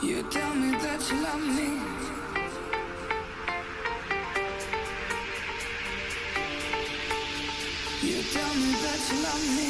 You tell me that you love me. You tell me that you love me.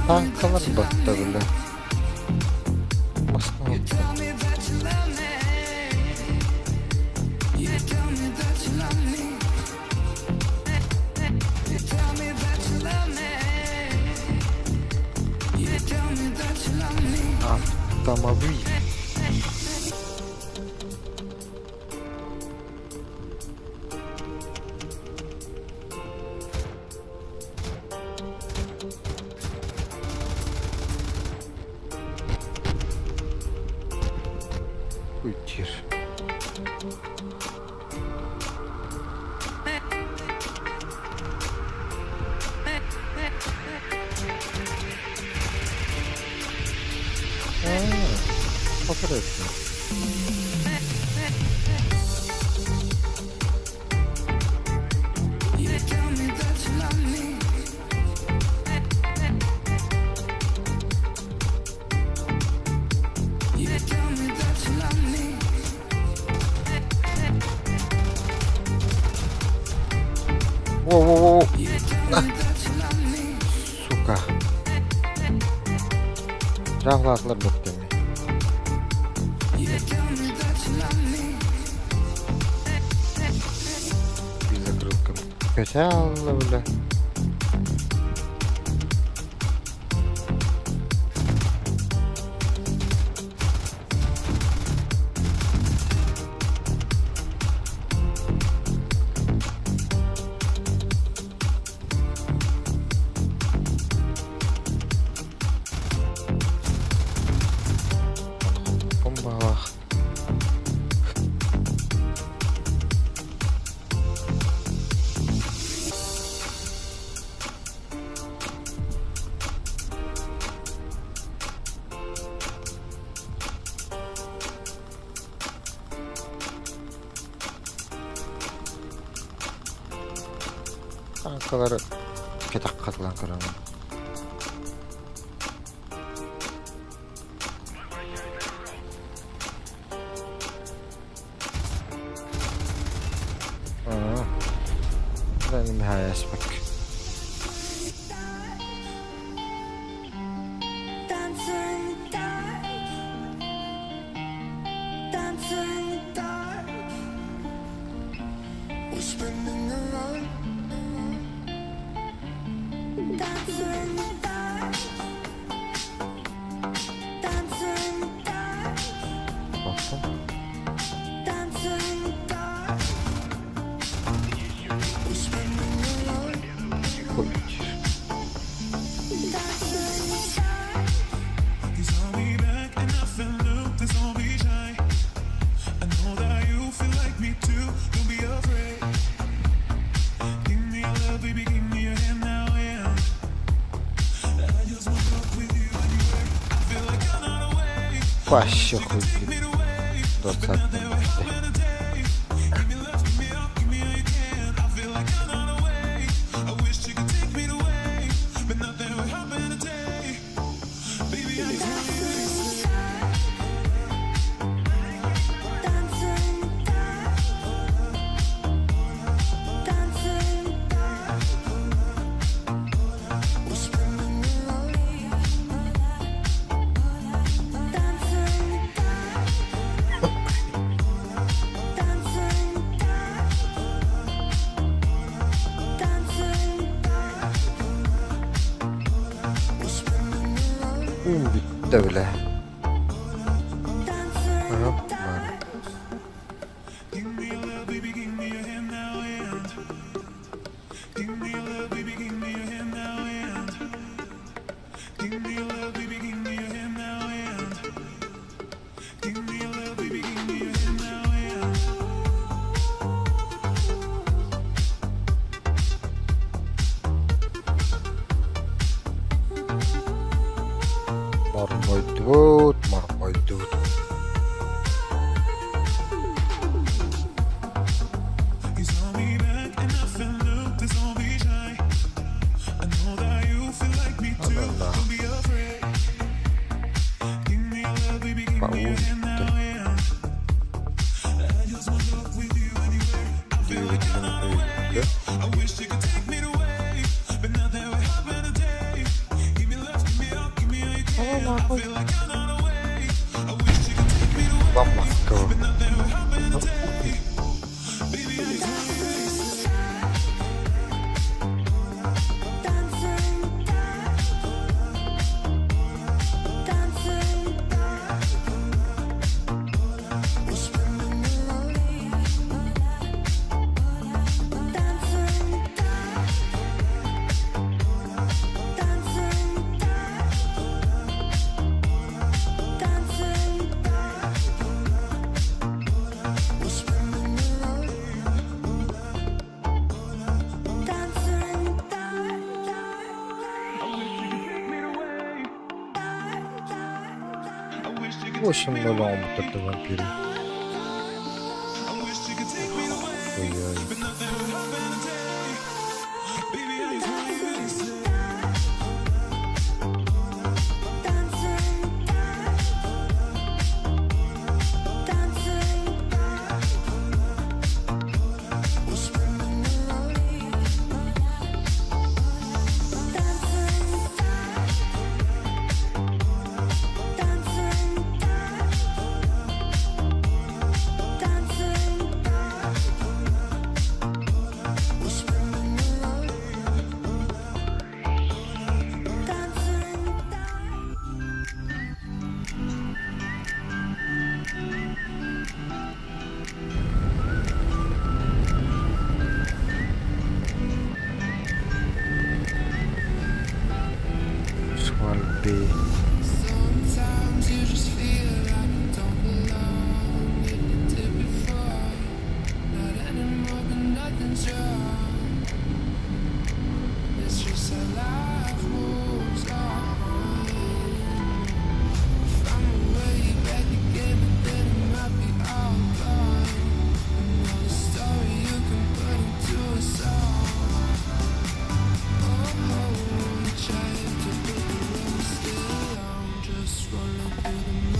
Tankalar battı bile. Basma. Автомобиль. Утир. Потребно. Воу-воу-воу. Сука. Жағлатылар бүктеме. Bir закрылка. Качала, бля. Бомбалах. Tankaları ketak katılan kıramı. Benim hayas bak. Baktım. Koyuyor. Başı koydu. 4 saatten bitti. Bitti bile. Aha, böyle. Marmay dut. Allah Allah. Bak bu gitti. Düğütün öyle. Allah koy. Bambaşka o. Bu şimdi böyle amutturdu vampiri. Oy oy. Swal B. Sometimes you just feel like you don't belong. You did before, not anymore, but nothing's wrong. It's just how life moves on. Find a way back again, but then it might be all gone. Another story you can put into a song. Oh, trying to put the rest still on, just rolling through the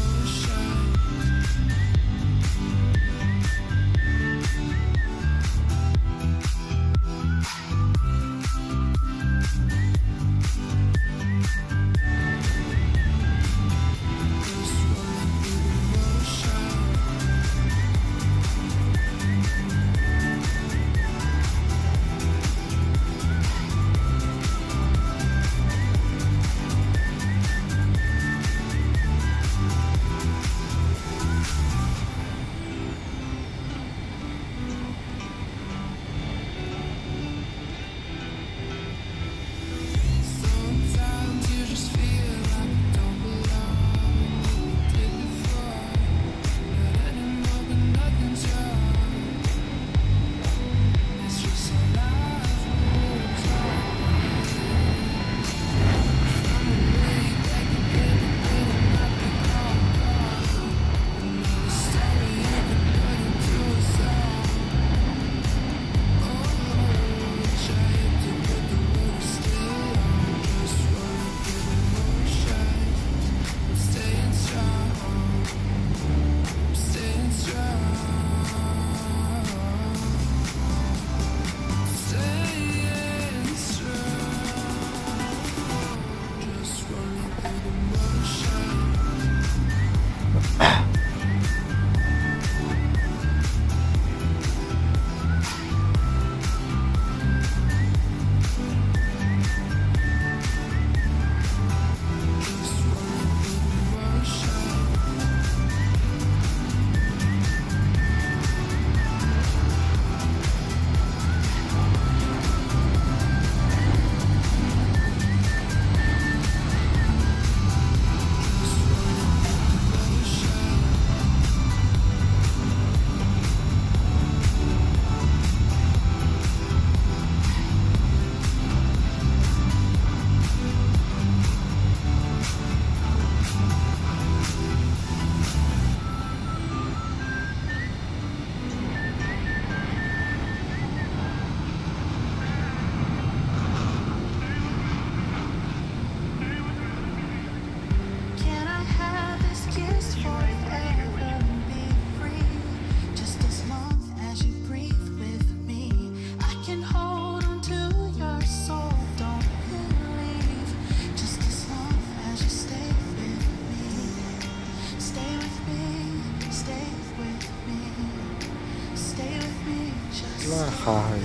Hay.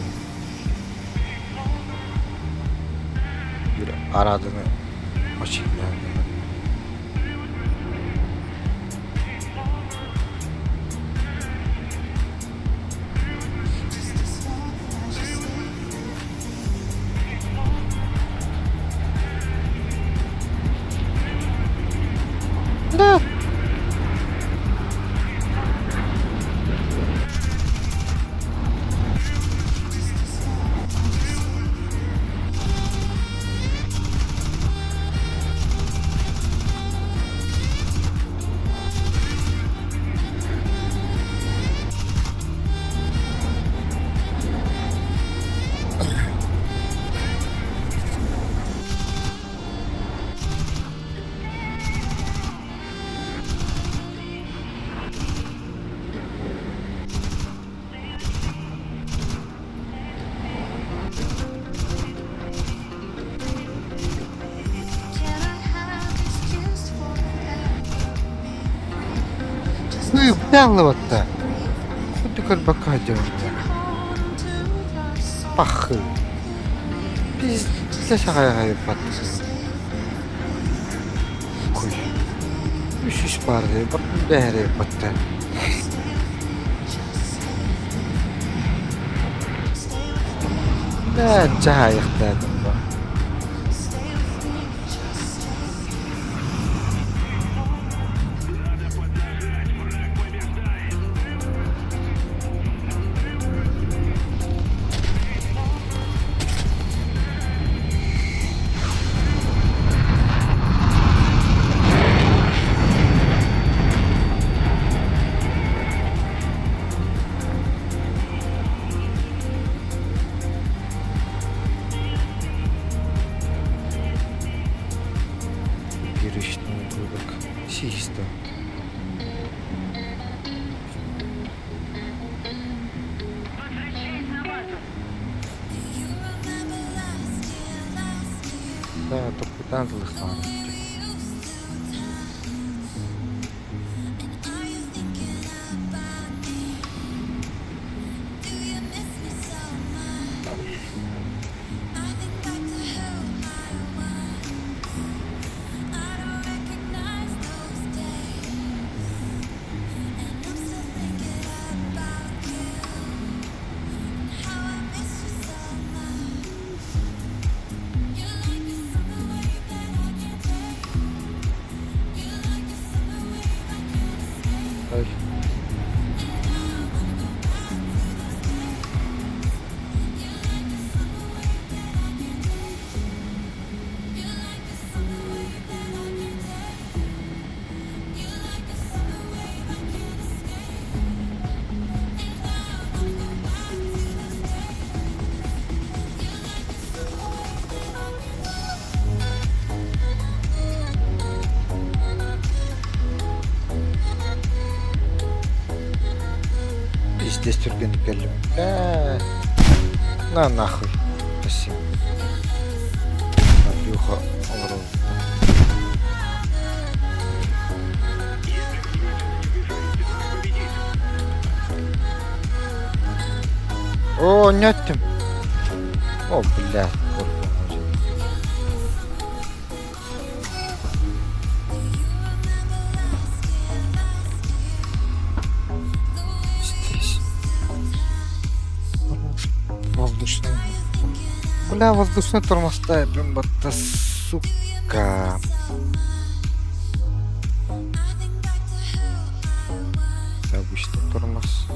Bir aradığını açıklayan. Ne? Bıçaklı battı. Hadi kır bakacağım. Bak. Biz de şakaya hayır battık. Koy. Üç bardı. Bakın değeri battı. Ne cahayık dedim ben. Girişten bulduk. Şey işte. Да, топтан злыхлан. Ay. Здесь только не пилю. На нахуй. Спасибо. Напьюха. О, нет там. О, блядь. Здесь. Воздушный. Бля, воздушный тормозтай, блин, бата, сука. Обычный тормоз.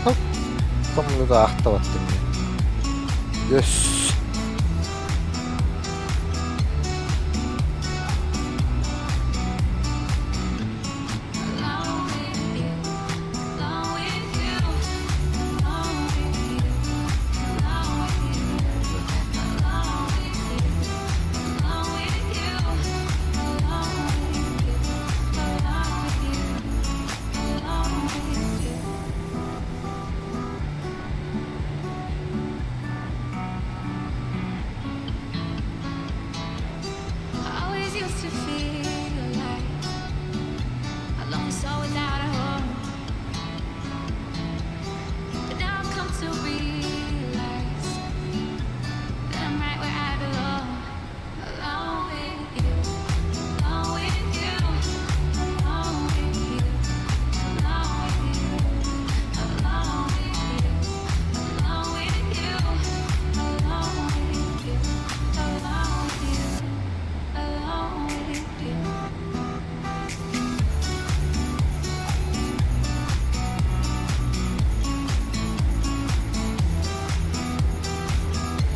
Hop. Kamuoyu da ahta battım ya. Göz. I always used to feel like a lone soul without a home. But now I've come to realize that I'm right where I belong. Alone with you, alone with you, alone with you, alone with you, alone with you, alone with you, alone with you, alone with you. Alone with you.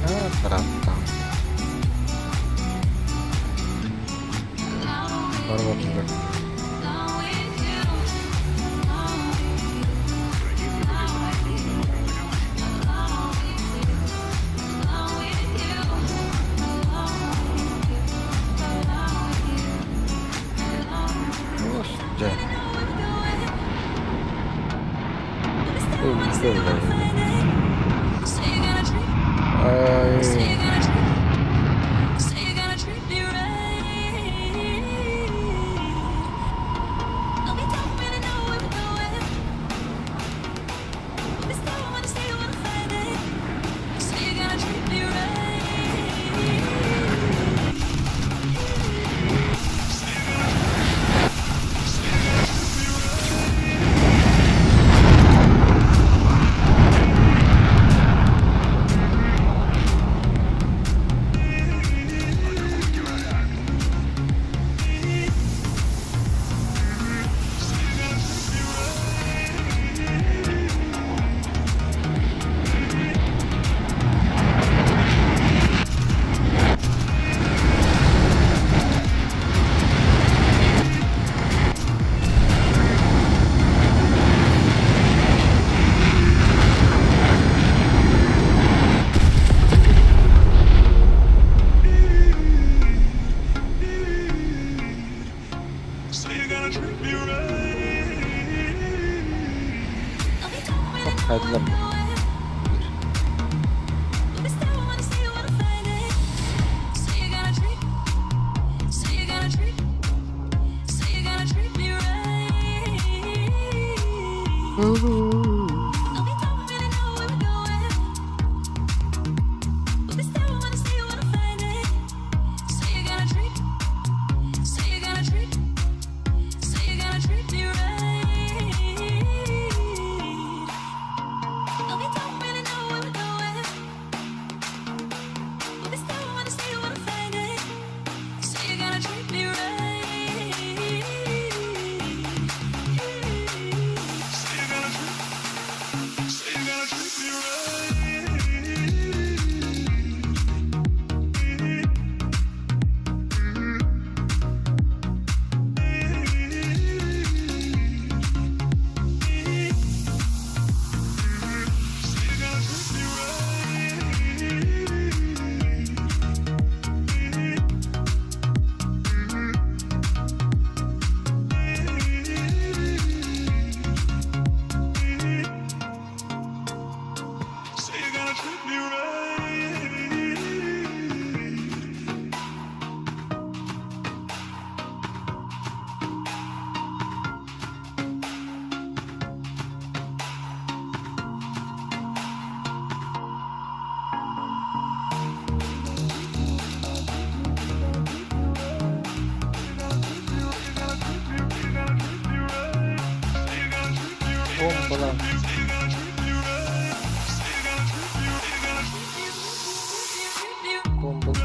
Ha taraftan. Var bakayım. Hoşça. Ay. Hadi lan. Bombalar. Bombalar.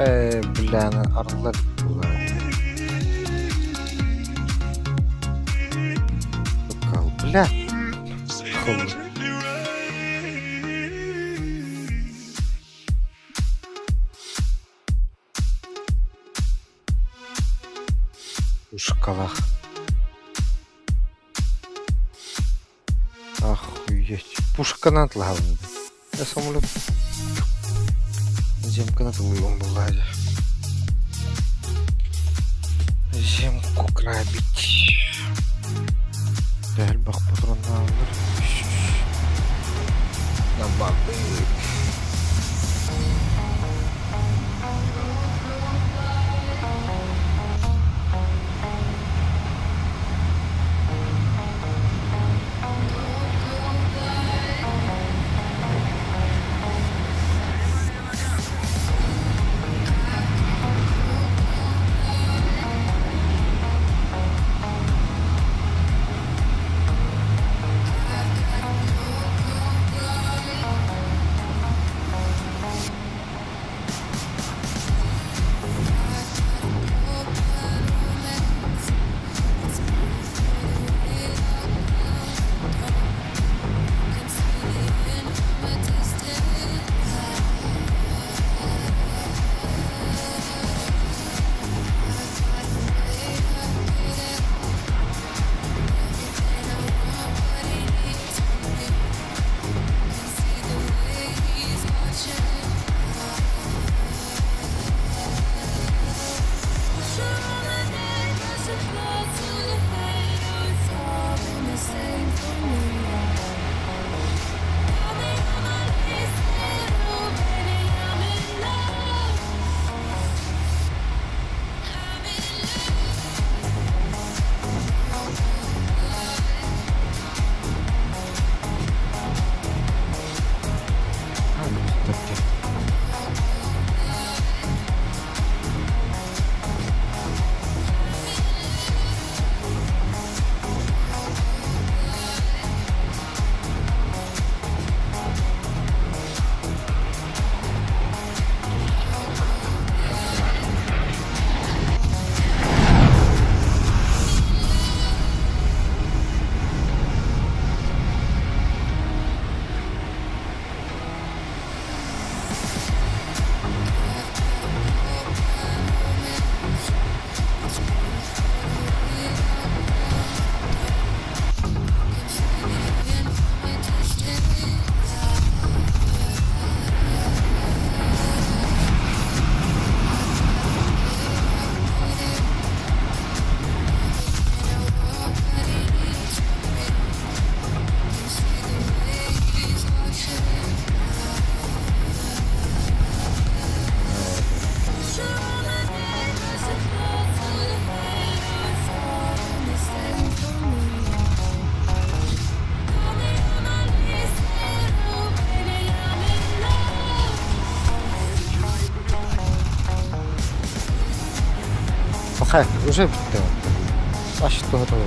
Бля, аралар булар. Кал, бля. Хол. Ушкалах. Охуеть. Пушка главное. Я самолет. Земка на твоем была. Земку грабить. Дальбах патронал. На бабы. Хай, уже бітив. А що готовий?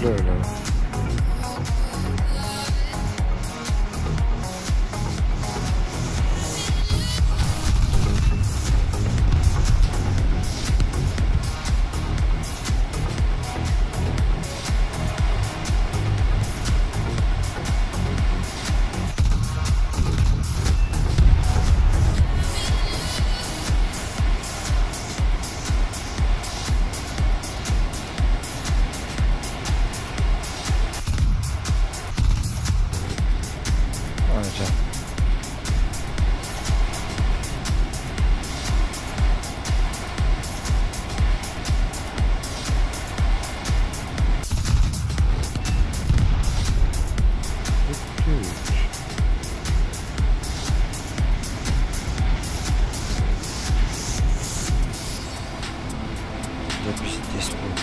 Ля-ля. Anca. Да пиздец, блин.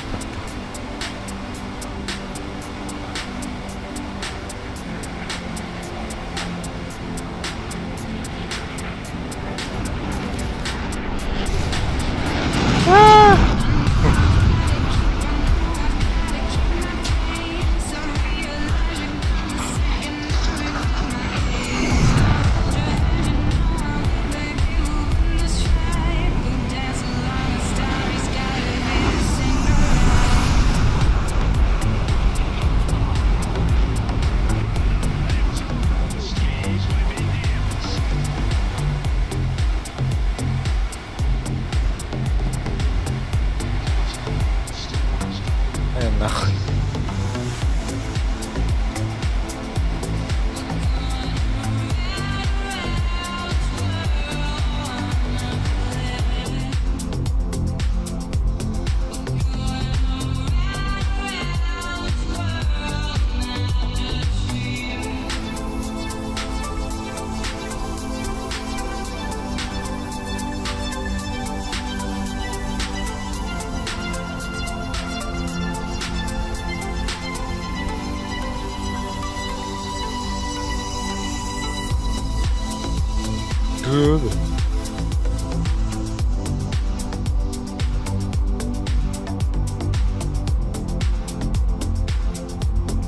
Tövbe.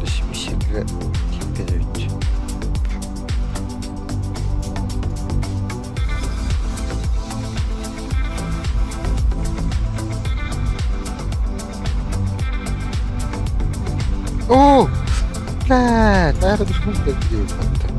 Hiçbir şekilde gitmedi. Oh! Lan! Nerede bir hızla gidiyor zaten.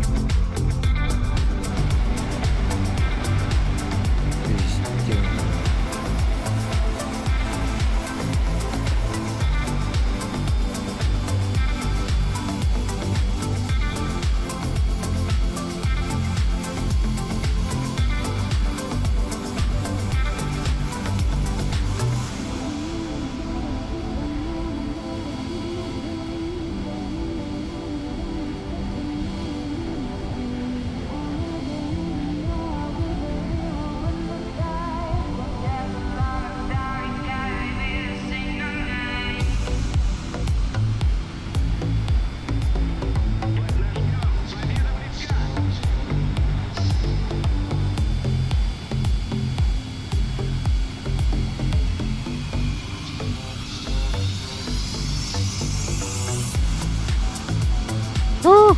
Oh!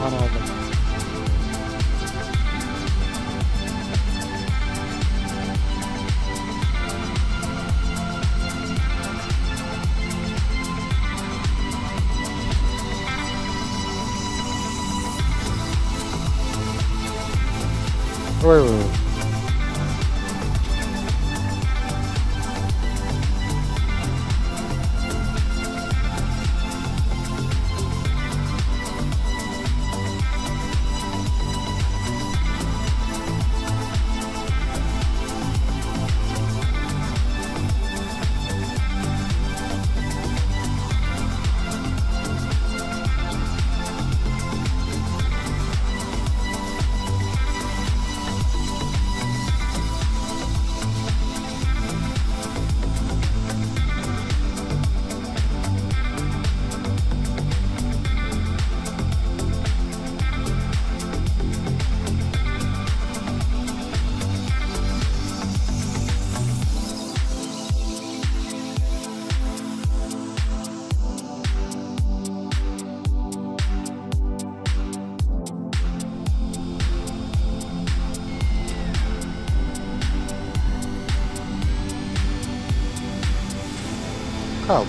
Anladım. Vay vay. Kaldı.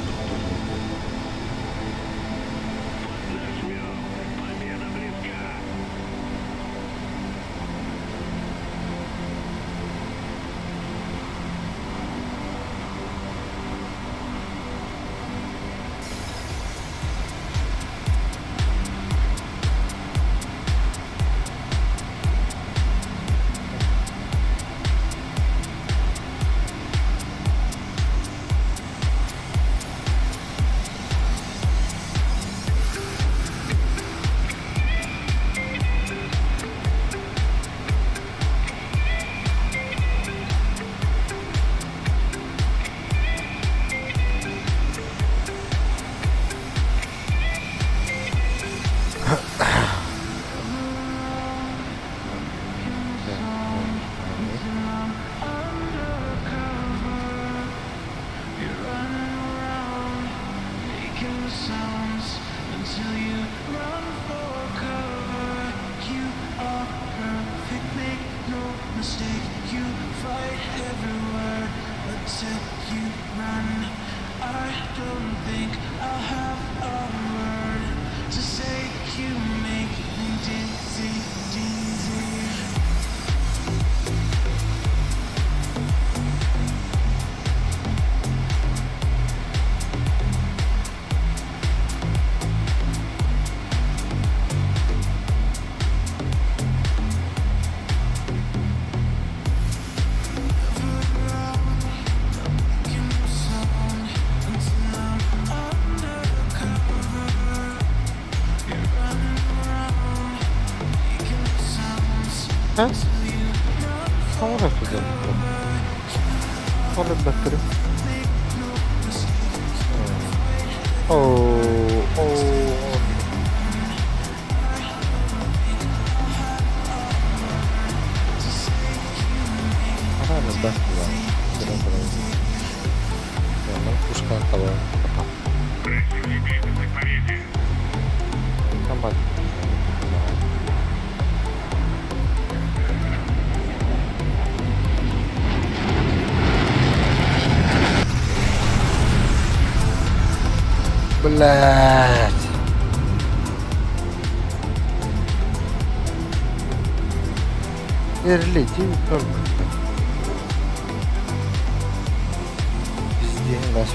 ها؟ 사물할 수도 없고. 사물 배터리? 하나는 배터리가 그런 그냥 пушка того потом. Комбат. Блять. Иди только. Везде нас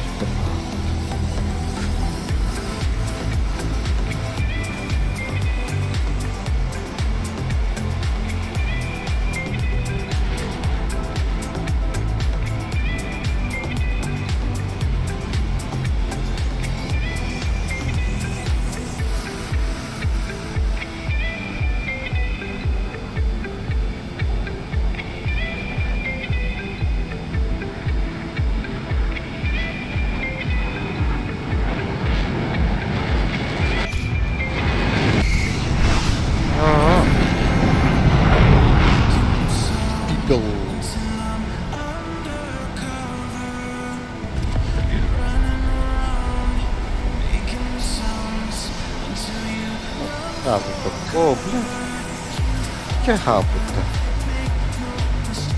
пидол. А, вот. О, блин. Тяга будто.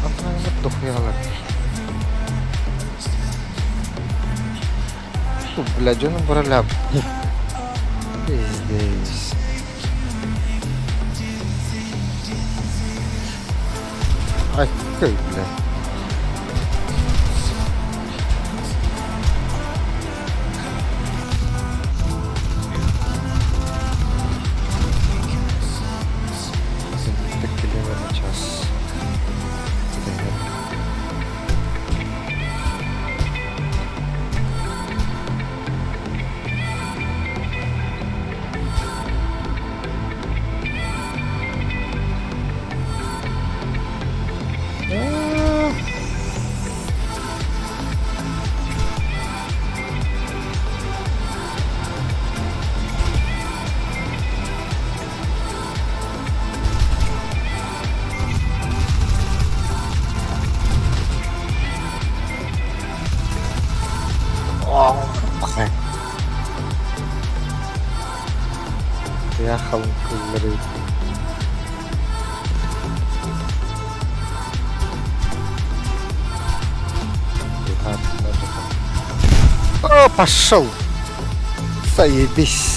Она вот дохуяла. Блядь, он бороля. Пиздец. Ай, какой, блядь. Так километров на час. يا خلق الغريب. О, пошел! Заебись!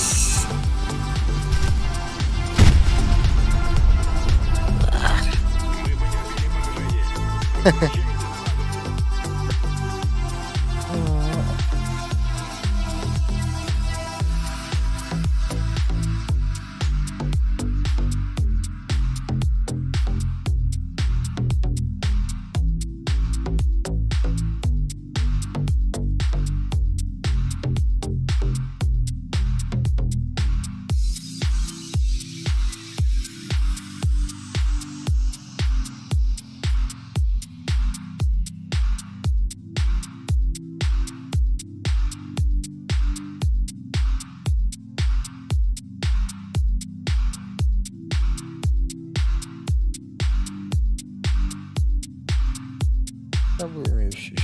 Слабое ощущение.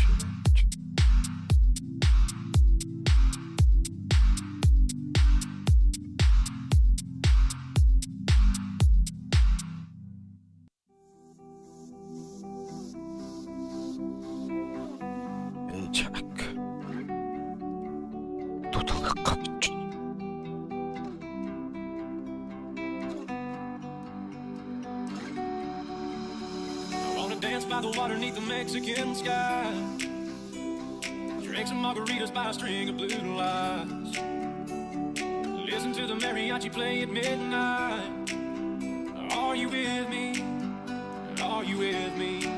Чак. Тут как Dance by the water neath the Mexican sky. Drink some margaritas by a string of blue lights. Listen to the mariachi play at midnight. Are you with me? Are you with me?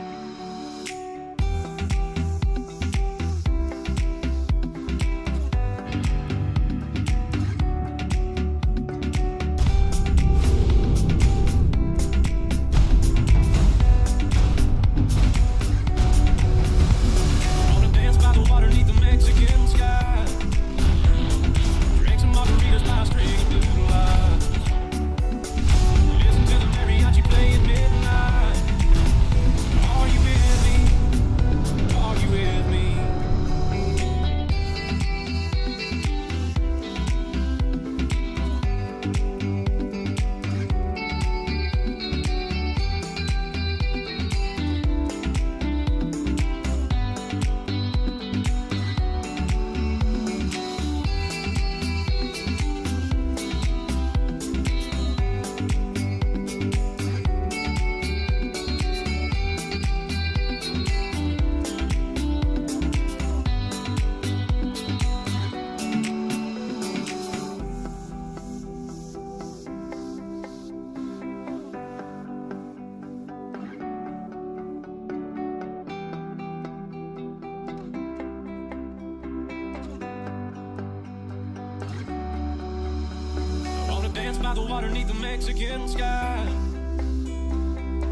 by the water neath the Mexican sky.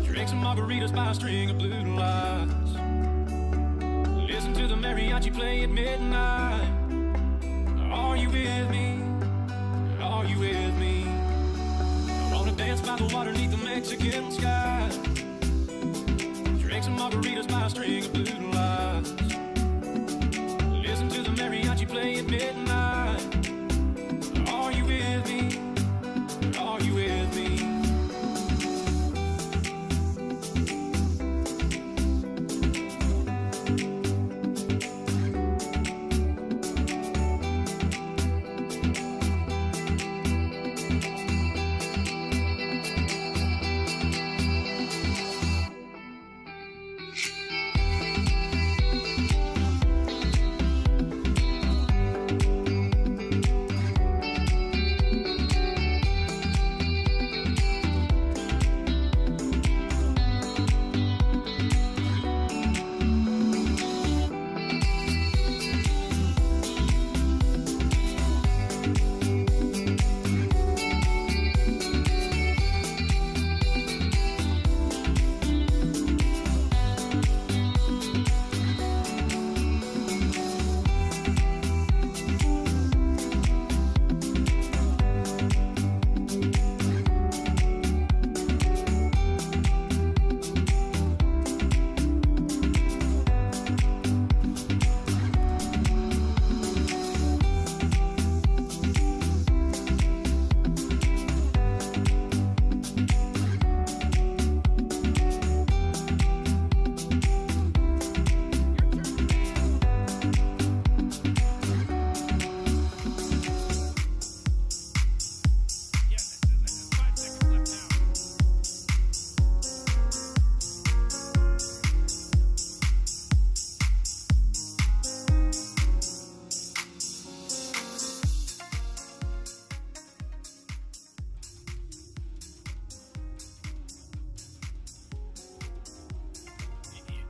Drink some margaritas by a string of blue lights. Listen to the mariachi play at midnight. Are you with me? Are you with me? I wanna dance by the water neath the Mexican sky. Drink some margaritas by a string of blue lights. Listen to the mariachi play at midnight. Are you with me? Are you with me?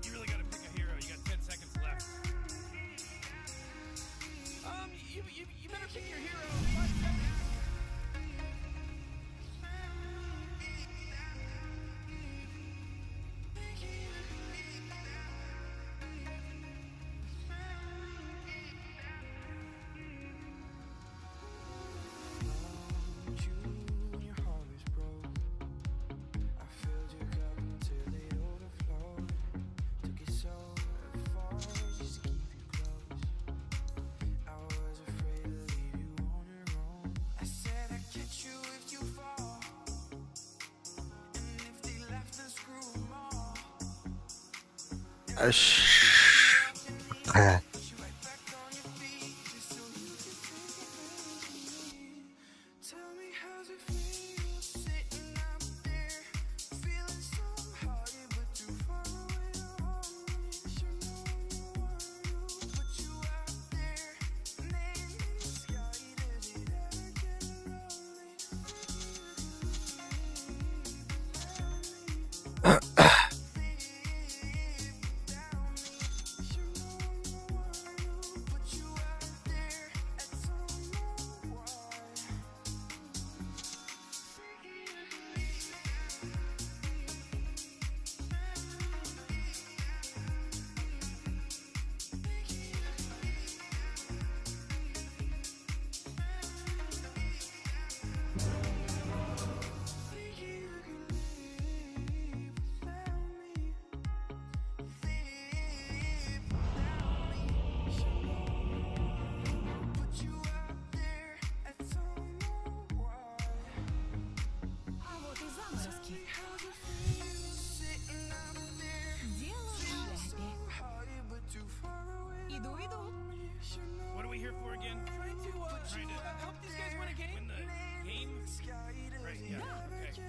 You really gotta pick a hero. You got 10 seconds left. You better pick your hero. 5 seconds. Your heart is broke. I filled your cup until it overflowed. Took it so far just to keep you close. I was afraid to leave you on your own. I said I'd catch you if you fall, and if they left the screw 'em all. Aş. He. Put you right back on your feet just so you can think of me. Tell me how's it feel sitting up there, feeling so hard but too far away to hold me. Should know you want to put you out there, name in the sky. Does it ever get lonely? What are we here for again? Trying to help these guys win a game. Win the game? Right, yeah. Okay.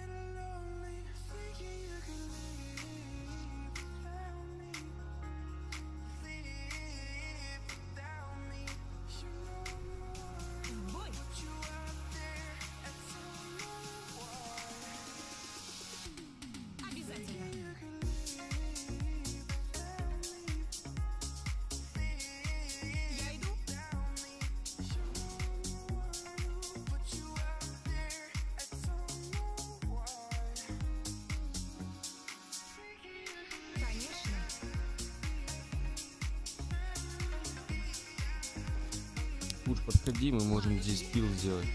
Уж подходи, мы можем здесь пил сделать.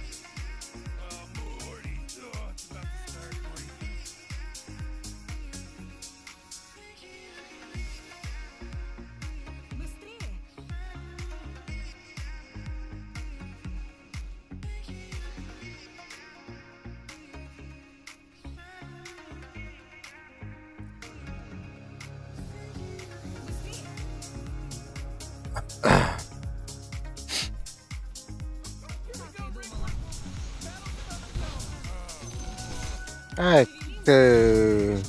Ай, ты...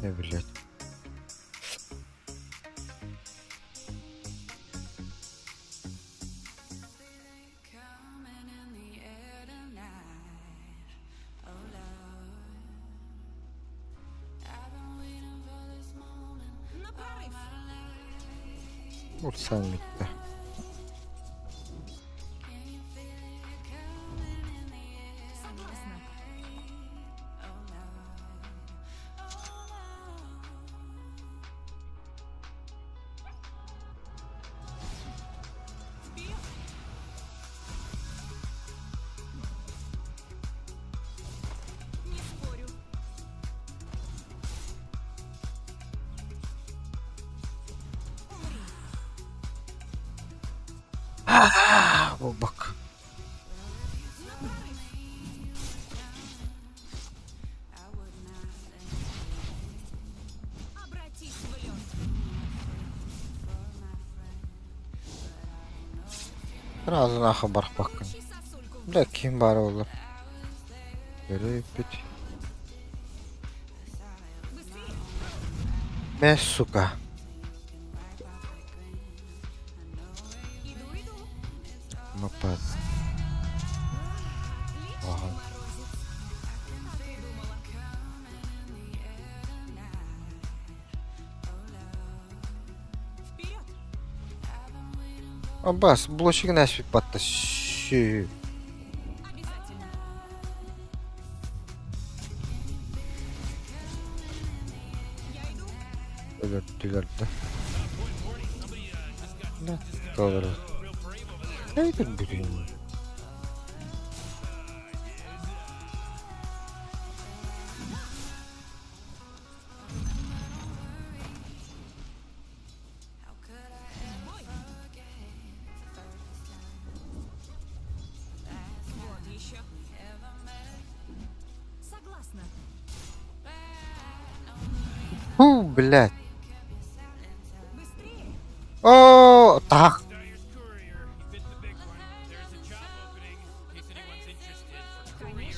Блядь. Coming in the air tonight. Oh Lord, I've been waiting for this moment all my life. Vursam bitti. Can you feel it coming in the air tonight? Oh Lord, oh Lord. Бак. Сразу на хабар bakın. Bля, kim var oğlum? Böyle bir... Ne suka? Мопед. Ага. Аббас, блочек на свет подтащи. Öldürdüler de. Ne? Doğru. Neydi bu dünya? Блядь. О, так. Dyer's courier. He fit the big one. There's a job opening in case anyone's interested for courier.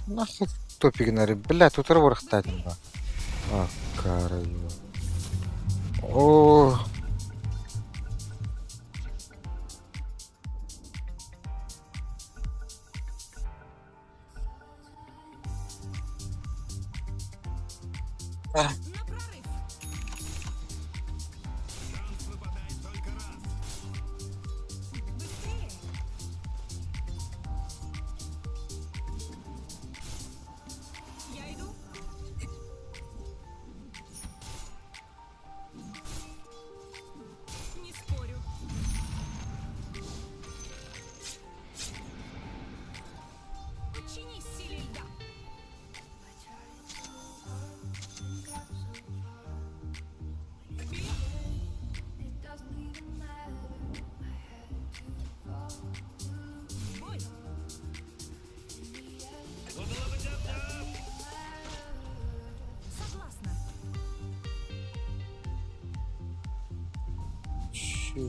Нахуй топик на рыб. Бля, тут рвор хтатин ба. А, караю. О. А. Так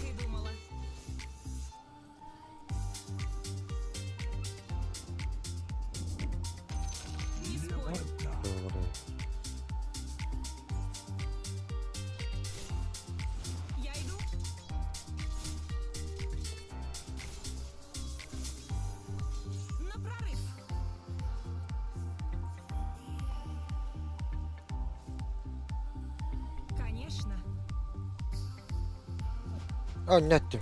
і думала. Не спорю. Добре. Я йду. На прорыв. Конечно. А, нятті.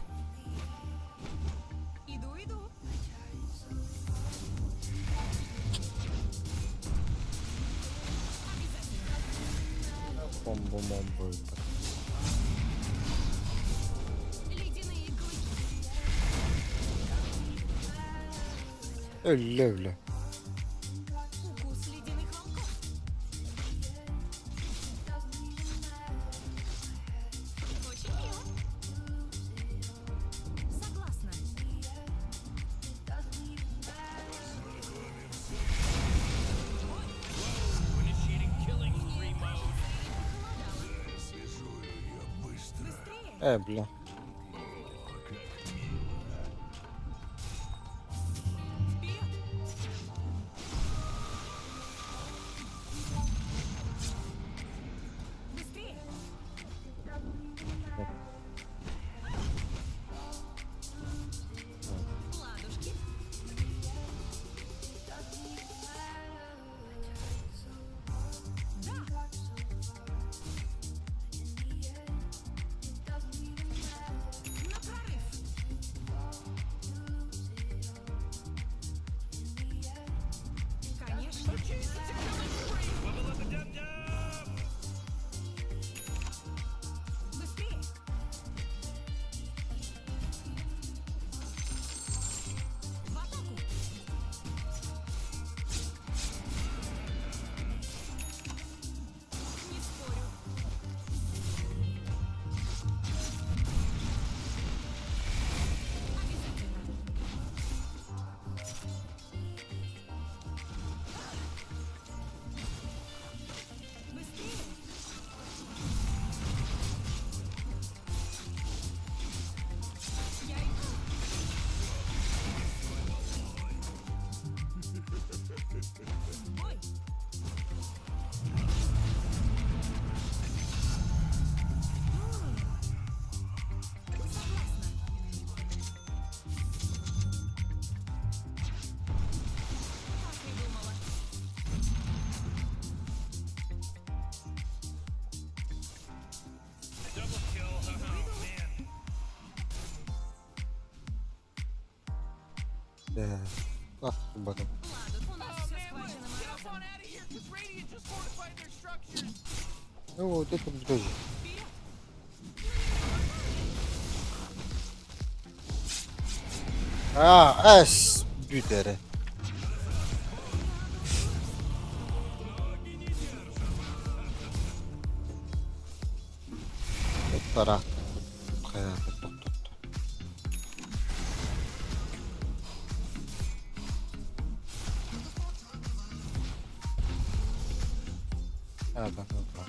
Иду. Бомбу-момбу. Ледяные клыки. Еле-еле. Укус ледяных волков. Очень мило. Согласна. Initiating killing spree mode. Быстрее. Бля. Вперед. Быстрее. Ладушки. Да. На прорыв. Конечно. Bubble up a dum dum. Быстрее. В атаку. Не спорю. Обязательно. Быстрее. Я иду. Бой. Согласна. Так и думала. Double kill. Oh man. Де. Ах, батон. Ладно, у нас все Man, let's схвачено get up морозом. on out of here, because Radiant just fortified their structures. Ну, де там друзі? Вперед. А, ес, бюдери. Пора. Hayatı tuttu. Ha ben de var.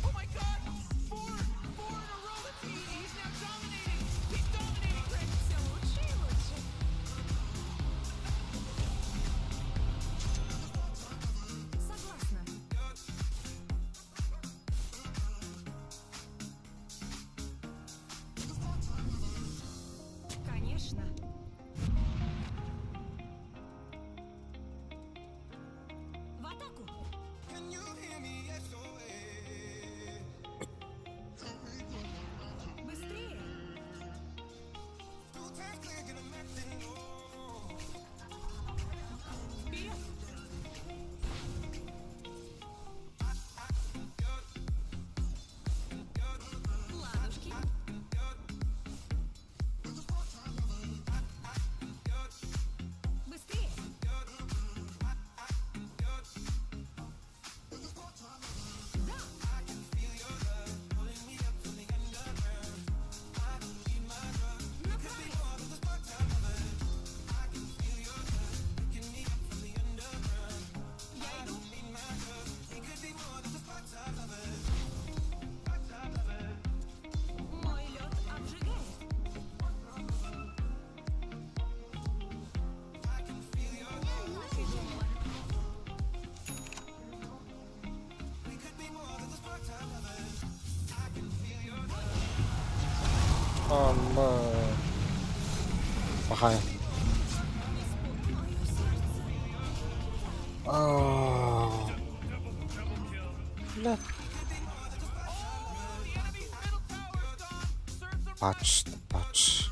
Oh my god! Four in a row. He's now dominating. He's dominating, Rick. Все лучше и лучше. Согласна. Конечно. В атаку. Can you hear me? SOS. Амен. Махай. Ау. Бля. Патч, патч.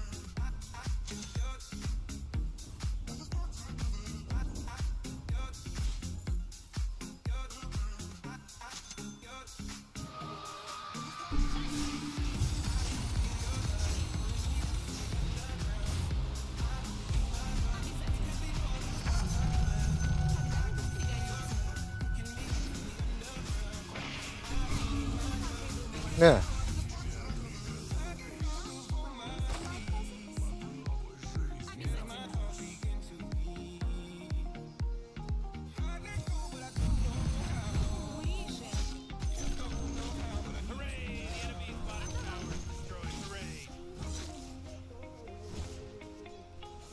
Не.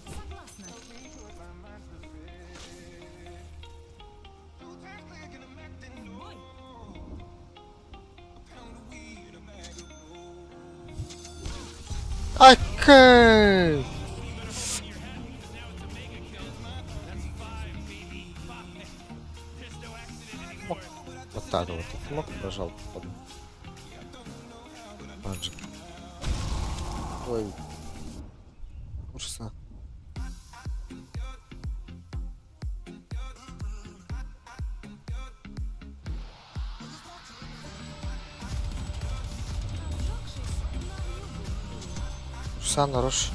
Согласна. Бой. Окей. Вот так вот. Ты мог прожал, походу. Маджик. Ой. Ужасно. Ужаса, нарушь.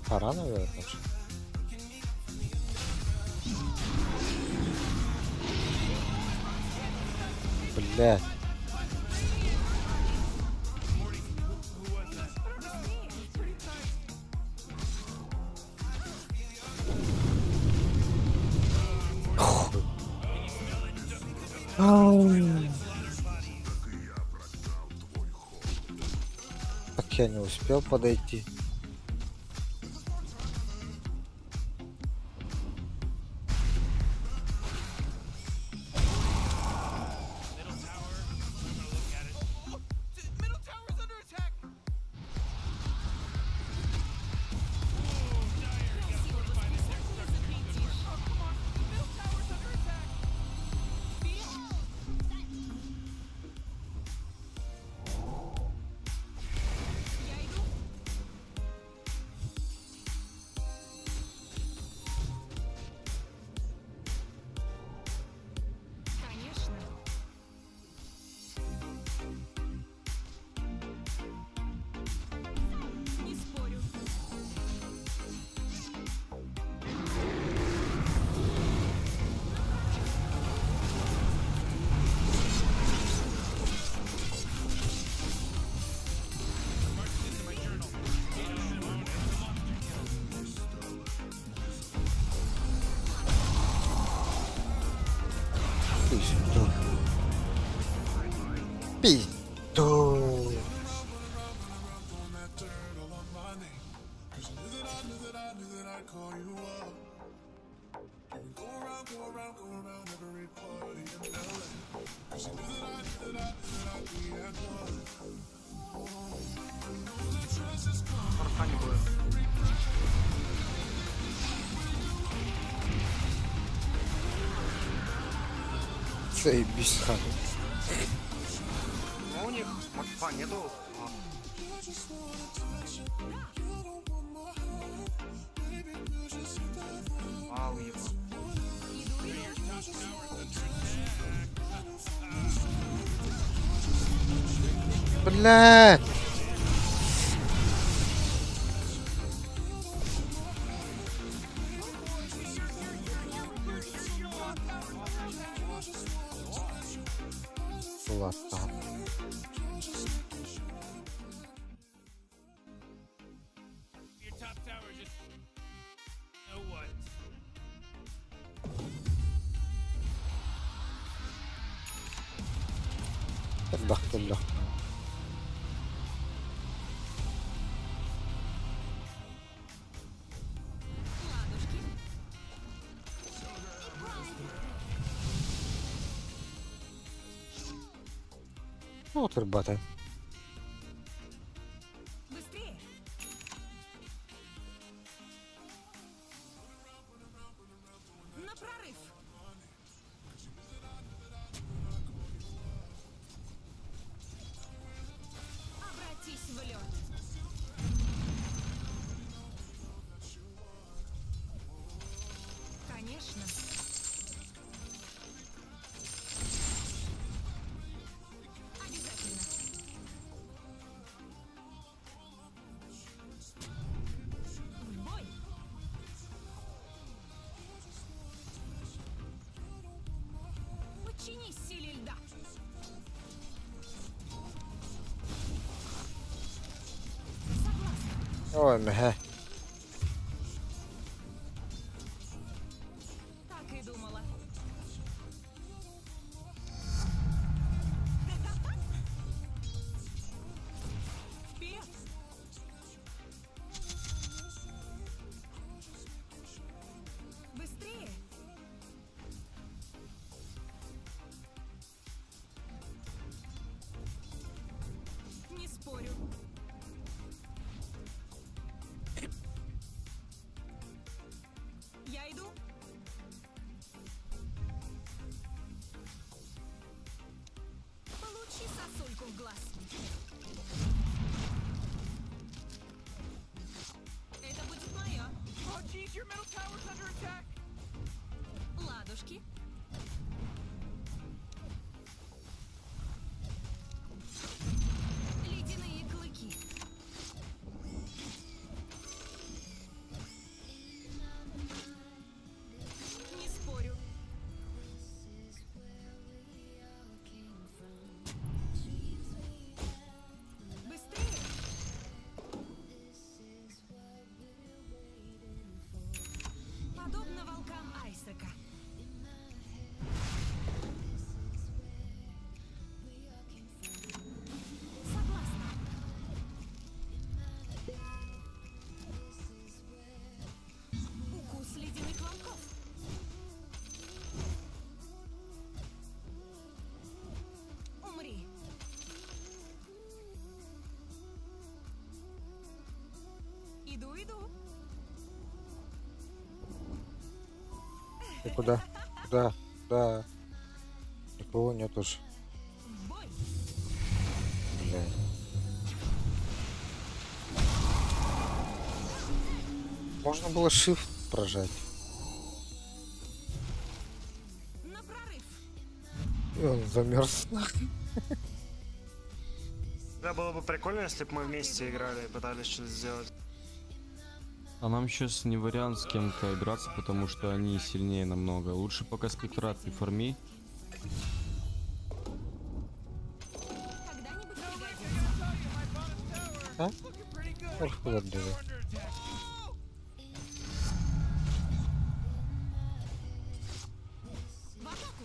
Пора, наверное, уже. Блядь. Так я не успел подойти. Middle tower's under attack. Middle tower's under attack. Я иду. Конечно. Не спорю. Пизду. Пизду. Заебись, хан. Ну, у них морфа нету. Вау, ебать. Блядь. Ладно. Your top tower just. You know what? Отдохну легко. Ну, турбата. Быстрее! На прорыв! Обратись в лед! Конечно! Обязательно! В бой! Подчинись силе льда! Согласна! Ой, меге. Так и думала. Вперед! Быстрее! Не спорю. Я иду. Получи сосульку в глаз. Это будет моя. Oh, geez, your middle tower's under attack. Ладушки. Ледяные клыки. Не спорю. Быстрее. Подобно волкам Айсека. Согласна. Укус ледяных волков. Умри. Иду, иду. Ты куда? Куда? Куда? Никого нет уж. В бой. Блядь. Можно было shift прожать. На прорыв. И он замерз. Да, было бы прикольно, если бы мы вместе играли и пытались что-то сделать. А нам сейчас не вариант с кем-то драться, потому что они сильнее намного. Лучше пока спектра ты форми. Когда-нибудь No, let пригодится. me tell you, my bottom tower Huh? is looking pretty good. Ох, куда Tower было. under attack. В атаку.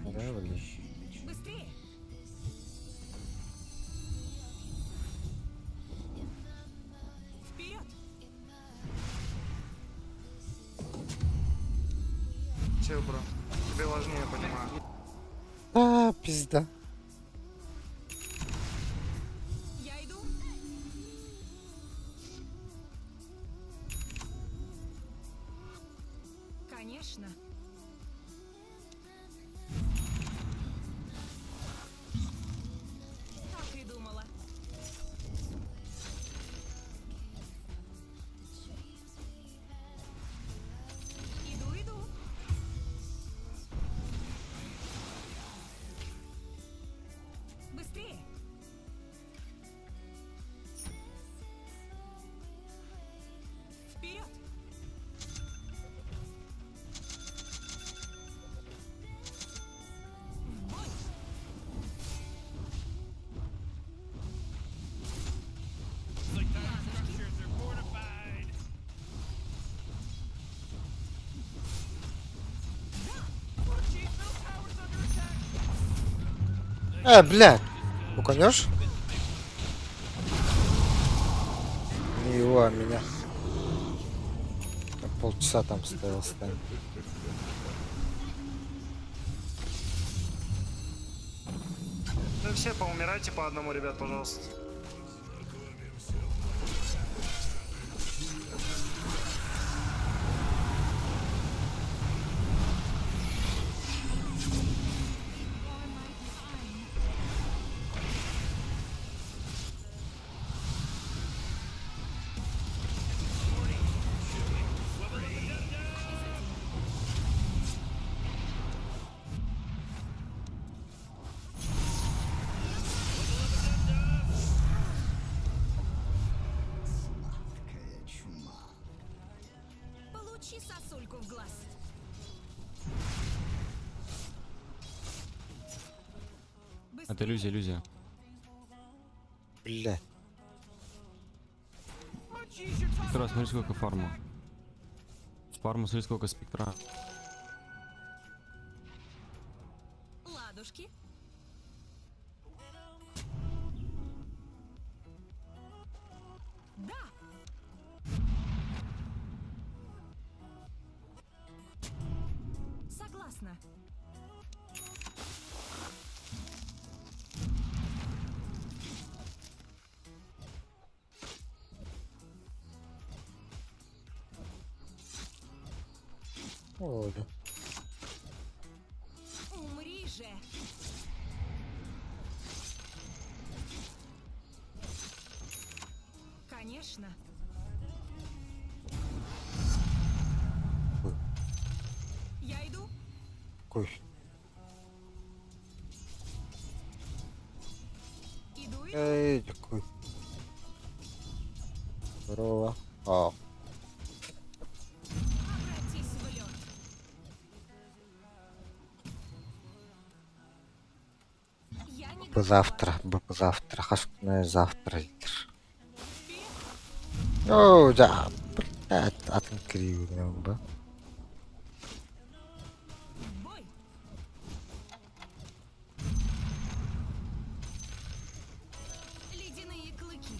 Да, блин. Быстрее. Вперед. Все, бро. Тебе важнее, я понимаю. А, пизда. Я иду. Конечно. Так и думала. Иду, иду. Быстрее. Вперед. В бой. It's like tower structures are fortified. Oh, geez, middle tower's under attack. Блядь. Уконешь? а меня... Я полчаса там стоял, стань. Ну все, поумирайте по одному, ребят, пожалуйста. Получи сосульку в глаз. Это иллюзия, иллюзия. Бля. Спектра, смотри, сколько фарма. Фарма, смотри, сколько спектра. Ладушки. Да. Согласна. Ой. Умри же. Конечно. Я иду. Какой? Иду. Эй, какой? Здорово. А, Обратись в лед. Я не завтра, хашкная завтра. О, да, блядь, атом кривый, бы. в бой. Ледяные клыки.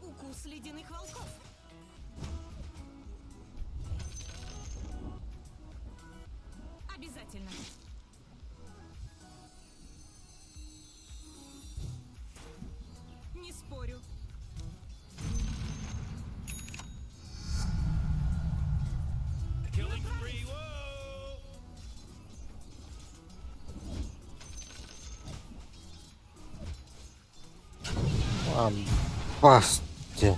Укус ледяных волков. Обязательно. Не спорю. Killing spree, whoa! Басте.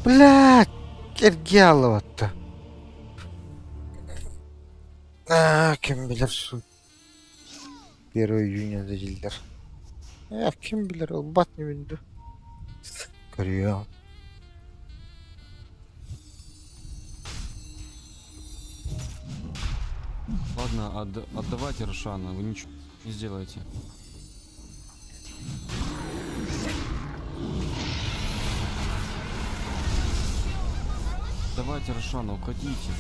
Блядь, Киргялова-то. Кем билер шу. 1 июня дадилдер. Кем билер, ол бат не билді. Көрüyorum. Ладно, отдавайте Рошана, вы ничего не сделаете. Давайте Рошана, уходите.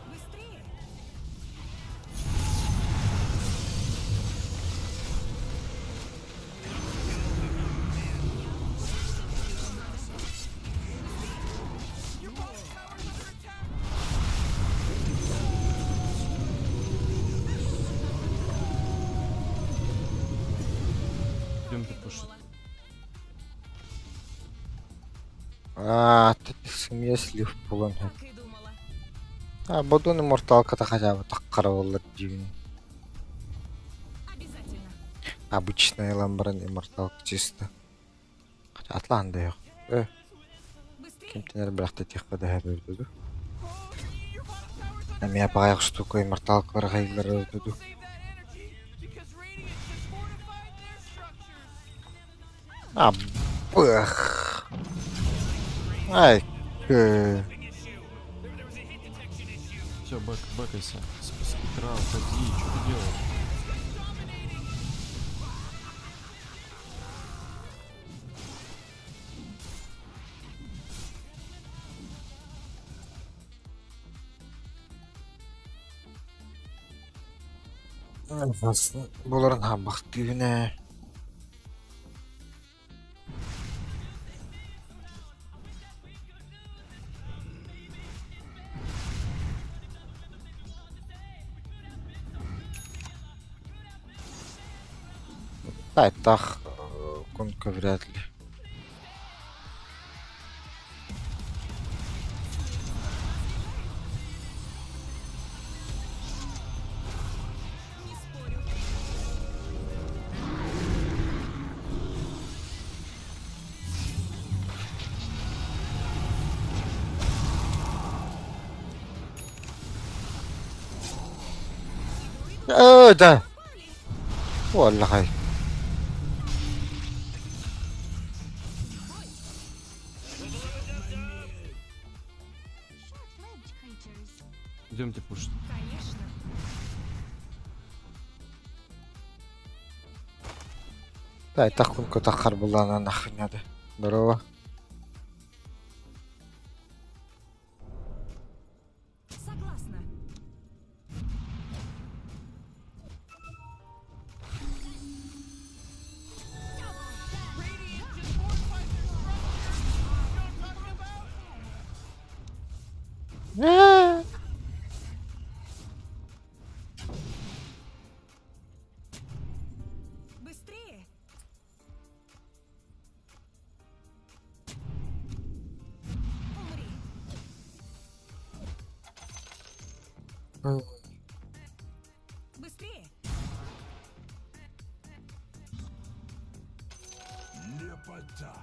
Быстрее. Идемте пушить. Ты смеслив болон. Так и думала. Бодун имморталката хотя бы так караваллар дивин. Обязательно. Обычная ламбран имморталка чисто. Хотя атланда yok. Быстрее. Кемтенер бірақ тех када хаберді. Ами апағайық штука имморталка бар ғайлар өтеді. Save that energy because Radiant has fortified their structures. Бах. Ай, Все, бэкайся. Спектра, уходи, что ты делаешь? Буларга бахты генә. Тайтах конка вряд ли. Не спорю. Да. Валлахай. Short-lived creatures. Идемте пушить. Конечно. Тайтах конка тахар булана нахрен надо. Здорово. Согласна. Быстрее. Умри. Быстрее.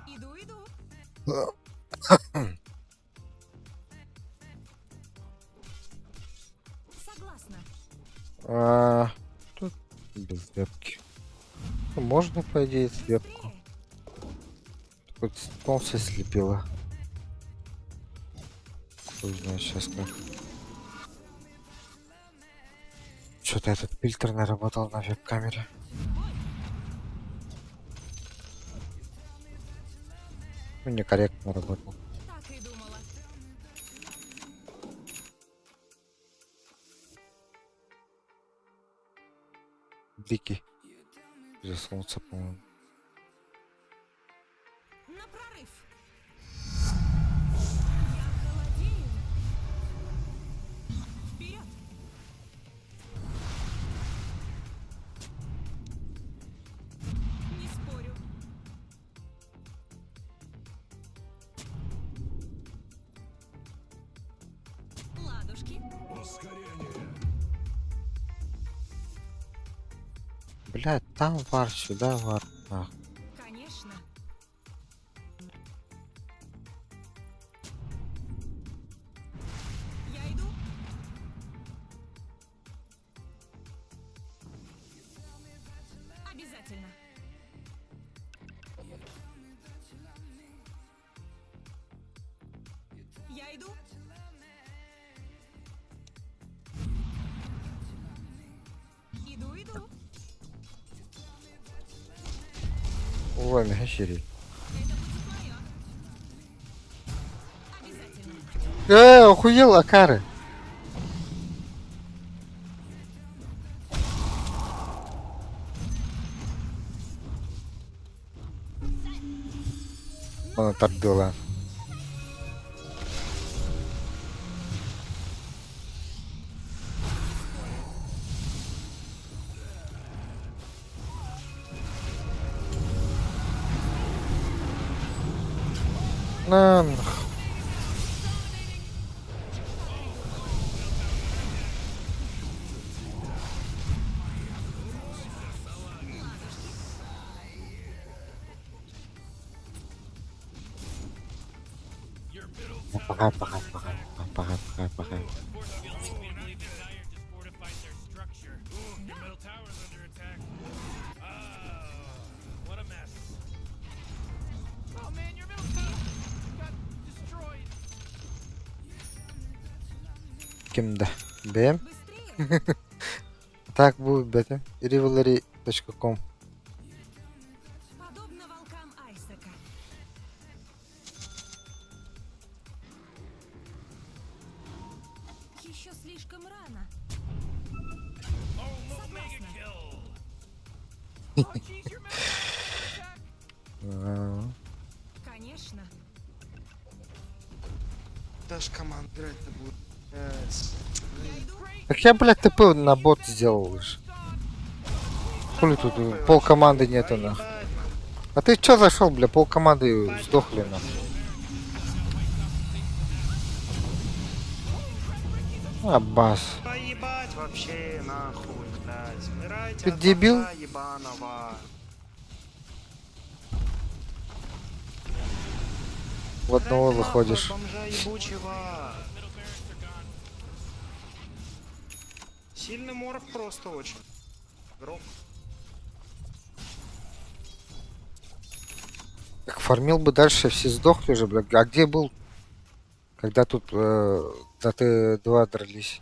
Иду. Согласна. Тут без вебки. Ну, можно, по идее, с вебку. Быстрее. Хоть пол все слепило. Хуй знает сейчас как. Что-то этот фильтр наработал на веб-камере. Ну, некорректно работал. Так и думала. Дикий. Из-за солнца, по-моему. На прорыв. Я холодею. Вперед. Не спорю. Ладушки. Блядь, там вар, сюда вар. А, Конечно. Я иду. Обязательно. Я иду. Иду. ой, мегащирий. Это будет мое. Обязательно. Охуела, Кары. Она так была. На нах. Пахай. Your middle tower is under attack. What a mess. Oh man, your middle tower got destroyed. Kimde? Benim? Быстрее. Так будет бета. Rivalry.com. Подобно волкам Айсека. Еще слишком рано. А, Конечно. Даже команд играть-то будет. Так я, блядь, ТП на бот сделал лишь. Хули тут пол команды нету на. А ты чё зашел, бля, пол команды сдохли на. Аббас. Поебать вообще нахуй, блядь. Умирайте Ты от дебил? бомжа ебаного. В одного Блядь, выходишь. нахуй, бомжа ебучего. Сильный морф просто очень. Гроб. Так фармил бы дальше, все сдохли уже, бля. А где был? Когда тут за Т2 дрались.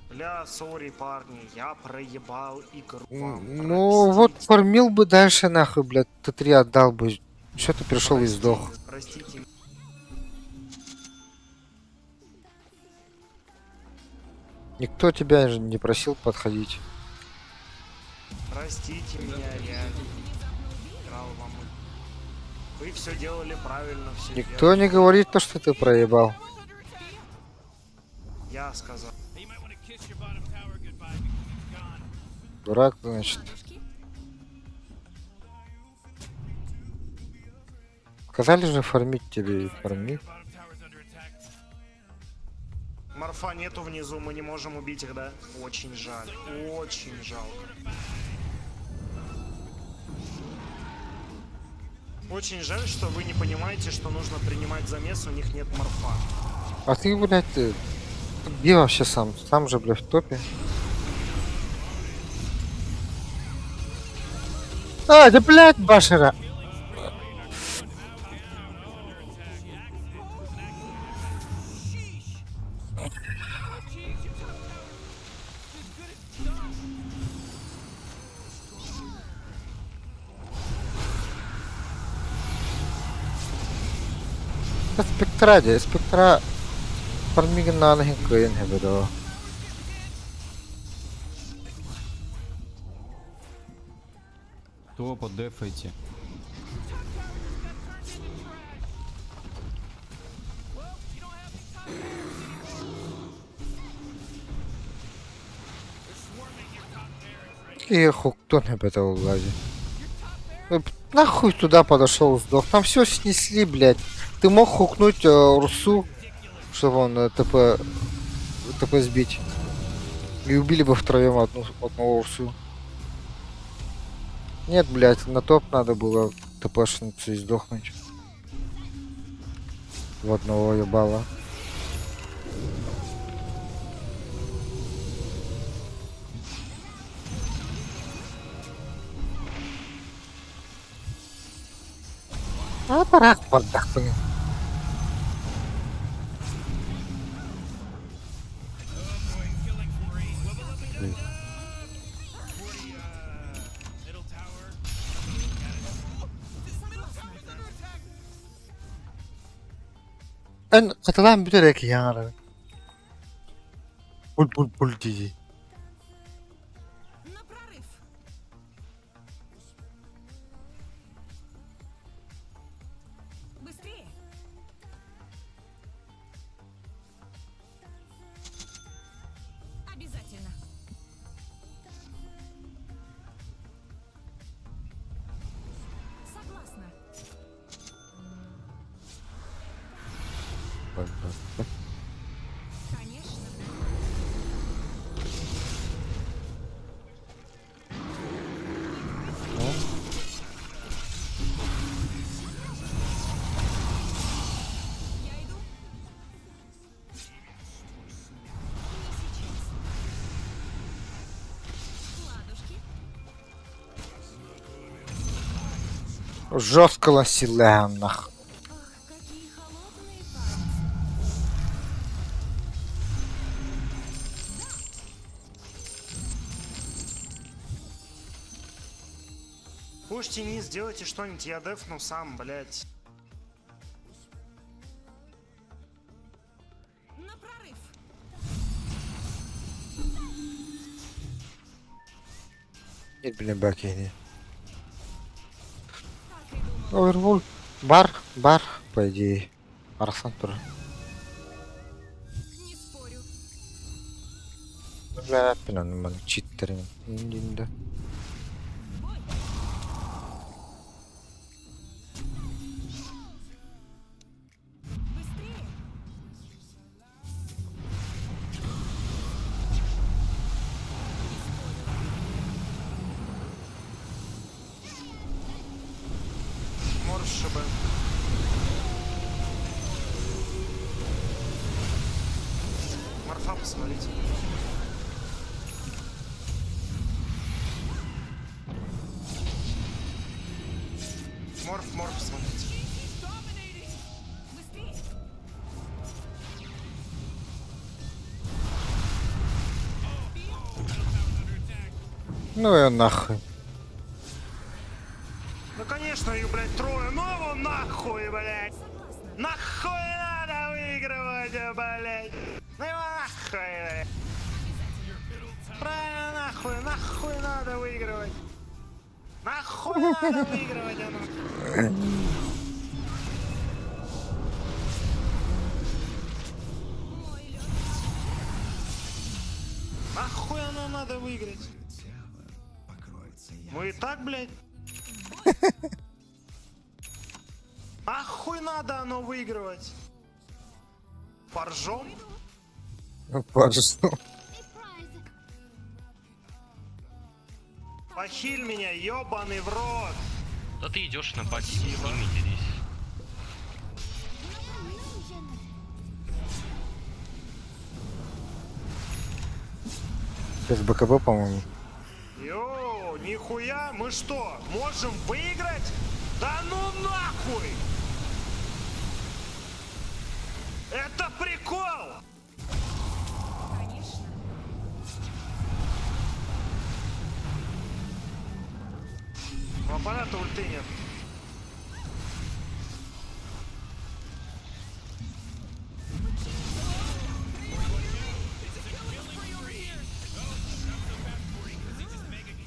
Бля, сори, парни, я проебал игру вам. Ну вот фармил бы дальше нахуй, блядь. Т3 отдал бы. Что ты пришел и Простите, сдох? Простите. Никто тебя же не просил подходить. Простите меня, я играл вам. Вы все делали правильно, все Никто не говорит то, что ты проебал. Я сказал. You might want to kiss your bottom tower goodbye because it's gone. Дурак, значит. Ладушки. Сказали же фармить тебе и фарми. Bottom tower's under attack. Морфа нету внизу, мы не можем убить их, да? Очень жаль, очень жалко. Очень жаль, что вы не понимаете, что нужно принимать замес, у них нет морфа. А ты, блядь, ты... Где вообще сам? Сам же, блядь, в топе. А, да, блядь, Башера! Спектра фармиген на анахин кыйын хебедо. Топа, дефайте. И хук, кто хебедо улади. Нахуй туда подошел, сдох. Там все снесли, блядь. Ты мог хукнуть Урсу, чтобы он ТП сбить. И убили бы втроем одного Урсу. Нет, блядь, на топ надо было ТПшницу и сдохнуть. В одного ебала. А барак поддахпын. Middle tower. En katılan büterek yani. Bul diye. На прорыв. Быстрее. Обязательно. Согласна. Конечно. Я иду. Ладушки. Жестко ласилянах. Ах, какие холодные пальцы. Пушьте низ, сделайте что-нибудь, я дефну сам, блядь. На прорыв. Нет, блин, баки не. Овервул. Бар, по идее. Арсан тоже. Не спорю. Бля, пинан, ман, читтерин. Да. Быстрее. Морф ШБ. Морфа посмотрите. Морф, смотрите. Быстрее. Ну и нахуй. Ну конечно, ее, блядь, трое. Ну его нахуй, блядь. Нахуй надо выигрывать, блядь. Ну его нахуй, блядь. Правильно, нахуй надо выигрывать. Нахуй надо выигрывать, оно. Нахуй оно надо выиграть. Мы и так, блядь. Нахуй надо оно выигрывать. Поржем? Пожалуйста. Похиль меня, ёбаный в рот. Да ты идешь на пати, с ними делись. Без БКБ, по-моему. Йоу, нихуя, мы что, можем выиграть? Да ну нахуй! Это прикол! Конечно. У аппарата ульты нет.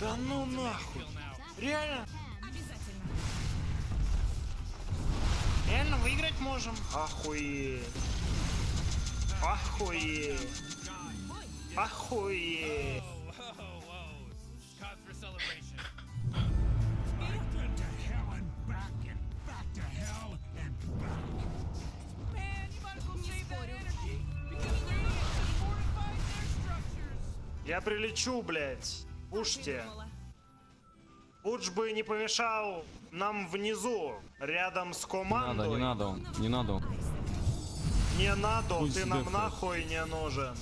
Да ну нахуй! Реально? Обязательно. Реально выиграть можем? Охуеть! Охуеть! Охуеть! Cause for celebration. Man, you might as well save that energy because we need to fortify their structures. Я прилечу, блядь. Пушьте. Думала. Пуш бы не помешал нам внизу, рядом с Не командой. надо он, не надо он. Не надо, Пусть ты нам сдохнет. нахуй не нужен.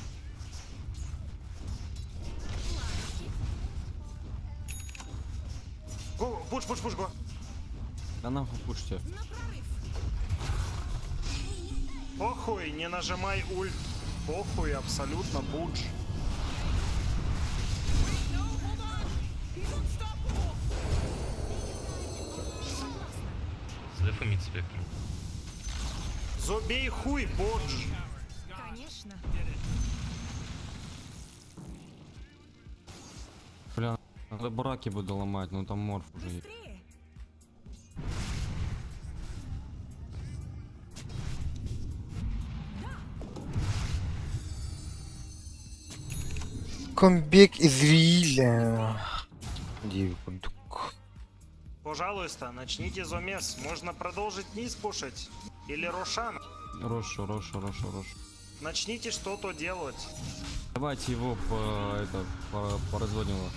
Го, пуш, го. Да нахуй пушьте. На прорыв. Похуй, не нажимай ульт. Похуй, абсолютно пуш. No, hold on. He's unstoppable. Задефамит спектром. Забей хуй, бодж. Конечно. Бля, надо браки буду ломать, ну там морф уже есть. Быстрее. Комбек из Риля. Дивкундук. Пожалуйста, начните замес. Можно продолжить низ пушить. Или Рошан. Рошу. Начните что-то делать. Давайте его поразводим его.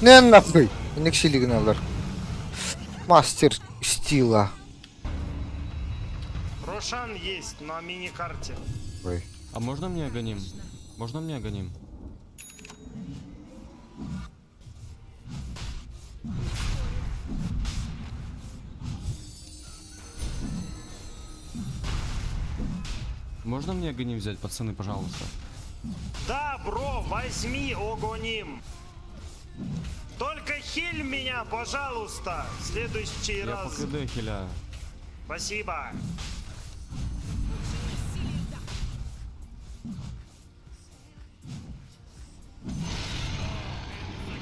Не нахуй. Никси лигналар. Мастер стила. Рошан есть на мини-карте. Ой. А можно мне агоним? Можно мне агоним? Можно мне агоним взять, пацаны, пожалуйста? Да, бро, возьми огоним. Только хиль меня, пожалуйста. В следующий Я по раз. КД хиляю. Спасибо.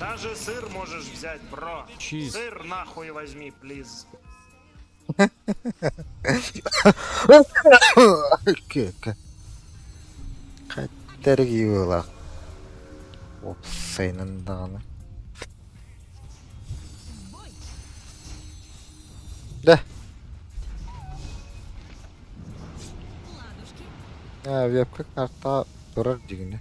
Даже сыр можешь взять, бро. Чиз. Сыр нахуй возьми, плиз. Хәттерги була. Опсайнын даганы. Да. Вебка карта турар дигене.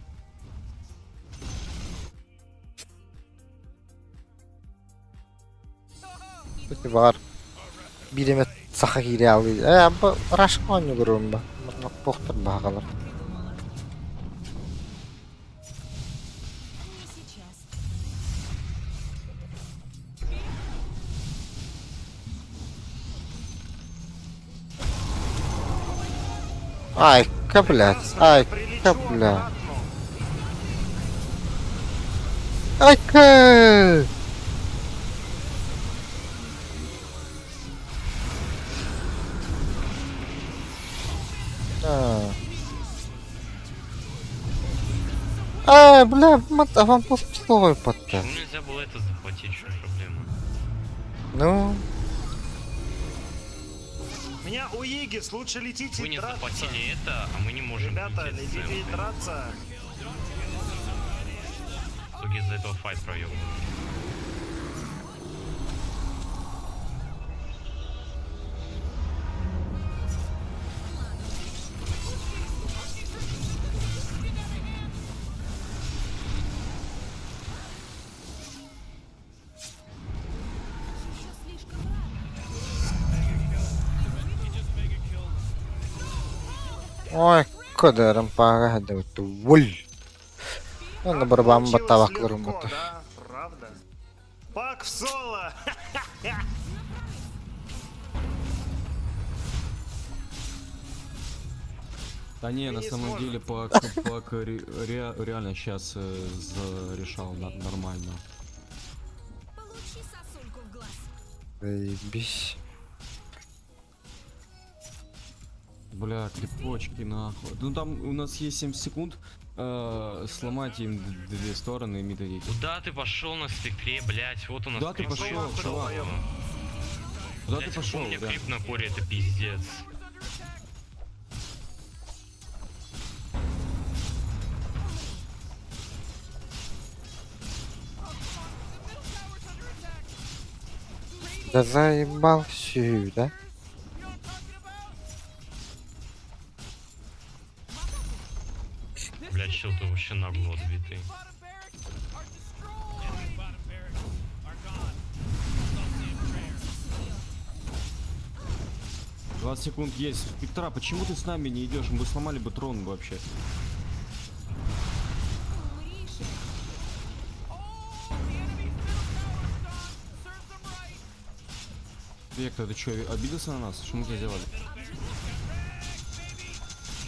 Пути бар. Биреме саха кире алды. Бу рашкан көрөм ба. Мына поктор багалар. Не сейчас. Ай, блядь. Ай, Прилечу блядь. обратно. Ай-ка! Бля, вам пустой подта. Почему нельзя было это захватить? В чем проблема? Ну, У меня у Игис лучше летите Вы и не драться. захватили это, а мы не можем Ребята, лететь с летите и драться. В итоге из-за этого файт проебан. ой, кадерим пага хәдә үтте. Вул. Аны бір бамба Получилось табакларым легко, бутты. да? Правда? Пак в соло! Да не, на не самом сможешь. деле Пак реально сейчас решал нормально. Получи сосульку в глаз. Заебись. Бля, крепочки нахуй. Ну там у нас есть 7 секунд. Сломать им две стороны и методить. Куда ты пошел на спектре, блять? Вот у нас Куда ты крип. пошел, Что чувак? было? Куда ты Блядь, пошел, какой у меня да? крип на коре, это пиздец. Да заебал сюда. Блять, чел, ты вообще нагло отбитый. Bottom barracks are destroyed. Bottom barracks are gone. Don't say a prayer. 20 секунд есть. Петра, почему ты с нами не идешь? Мы бы сломали бы трон вообще. Умришь. Oh, the enemy's middle tower is gone. Serves them right. Вектор, ты что, обиделся на нас? Что мы тебя сделали?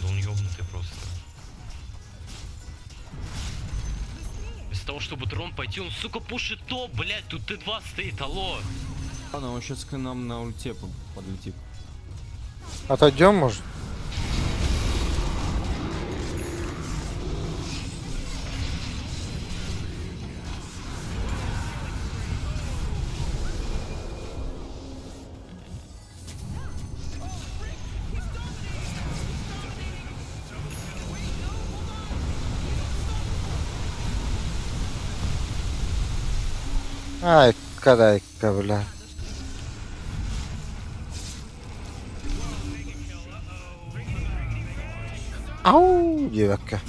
Да он ёбнутый просто. Вместо того, чтобы трон пойти, он, сука, пушит топ, блять, тут Т2 стоит, алло. Ладно, он сейчас к нам на ульте подлетит. Отойдем, может? Ай, кадайка, бля. Ау, девка.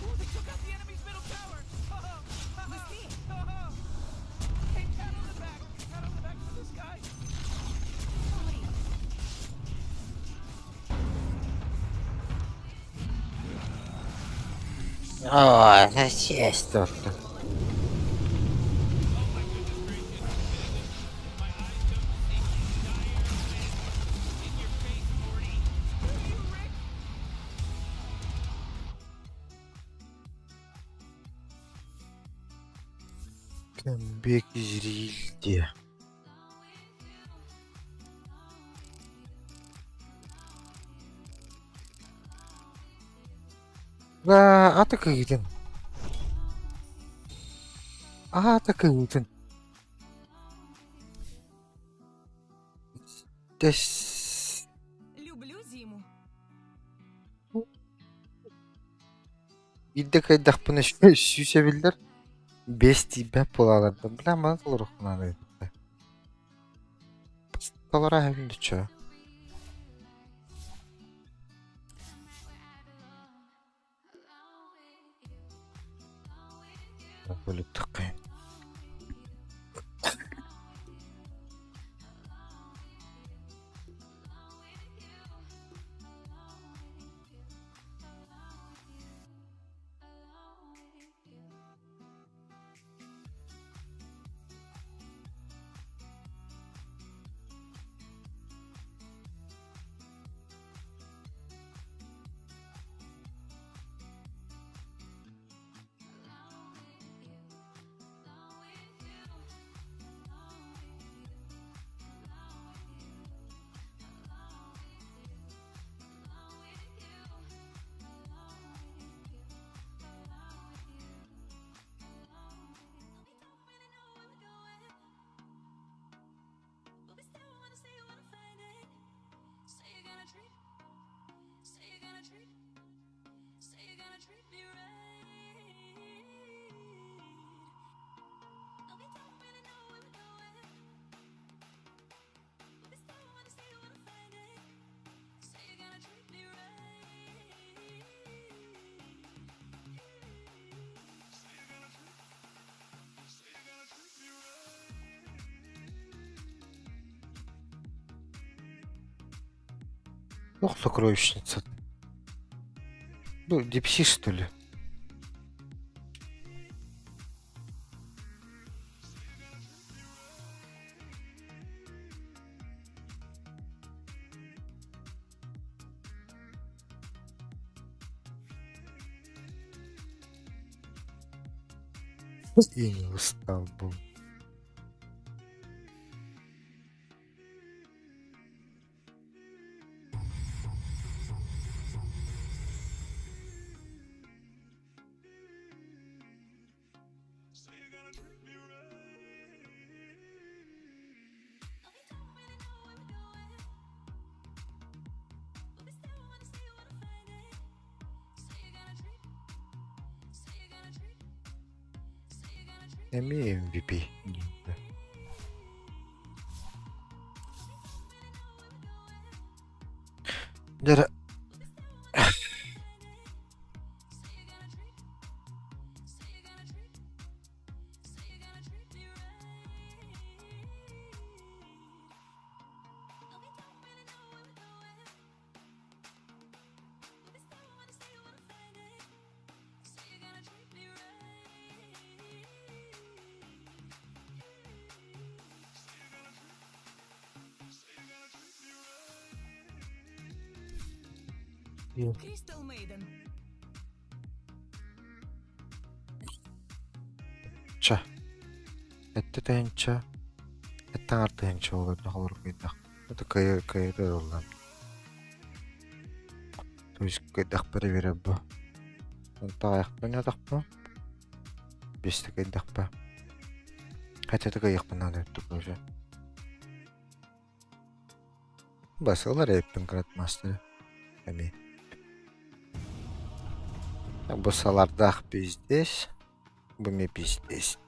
Ooh, they took out the enemy's middle tower. Hey, pat on the back. Pat on the back for this guy. Ой, засесть только. Кембек зрилде. Аты кыгытын. Аты кыгытын. Дес. Люблю зиму. Идде кайдах пыны сүйсе билдер. Бес тибеп болаларды. Білем ма кылырықнады. Калара хәвинді ча. Бөліп тыққайын. Ох, сокровищница. Ну, дипси, что ли? И не устал был. Эми MVP. Дара. Кристал Мейден. Ча. Это тенча. Это артенча olur ne olur kıydak. Это kayırı olan. То есть кайдак перевереп bu. Онта аяқпен ядақ bu. Бесті кайдақ bu. Хотя это аяқпен надо өттік уже. Басылар эйппен кратмастыры. Әме. Bu salardaq bizdes. Bu me bizdes.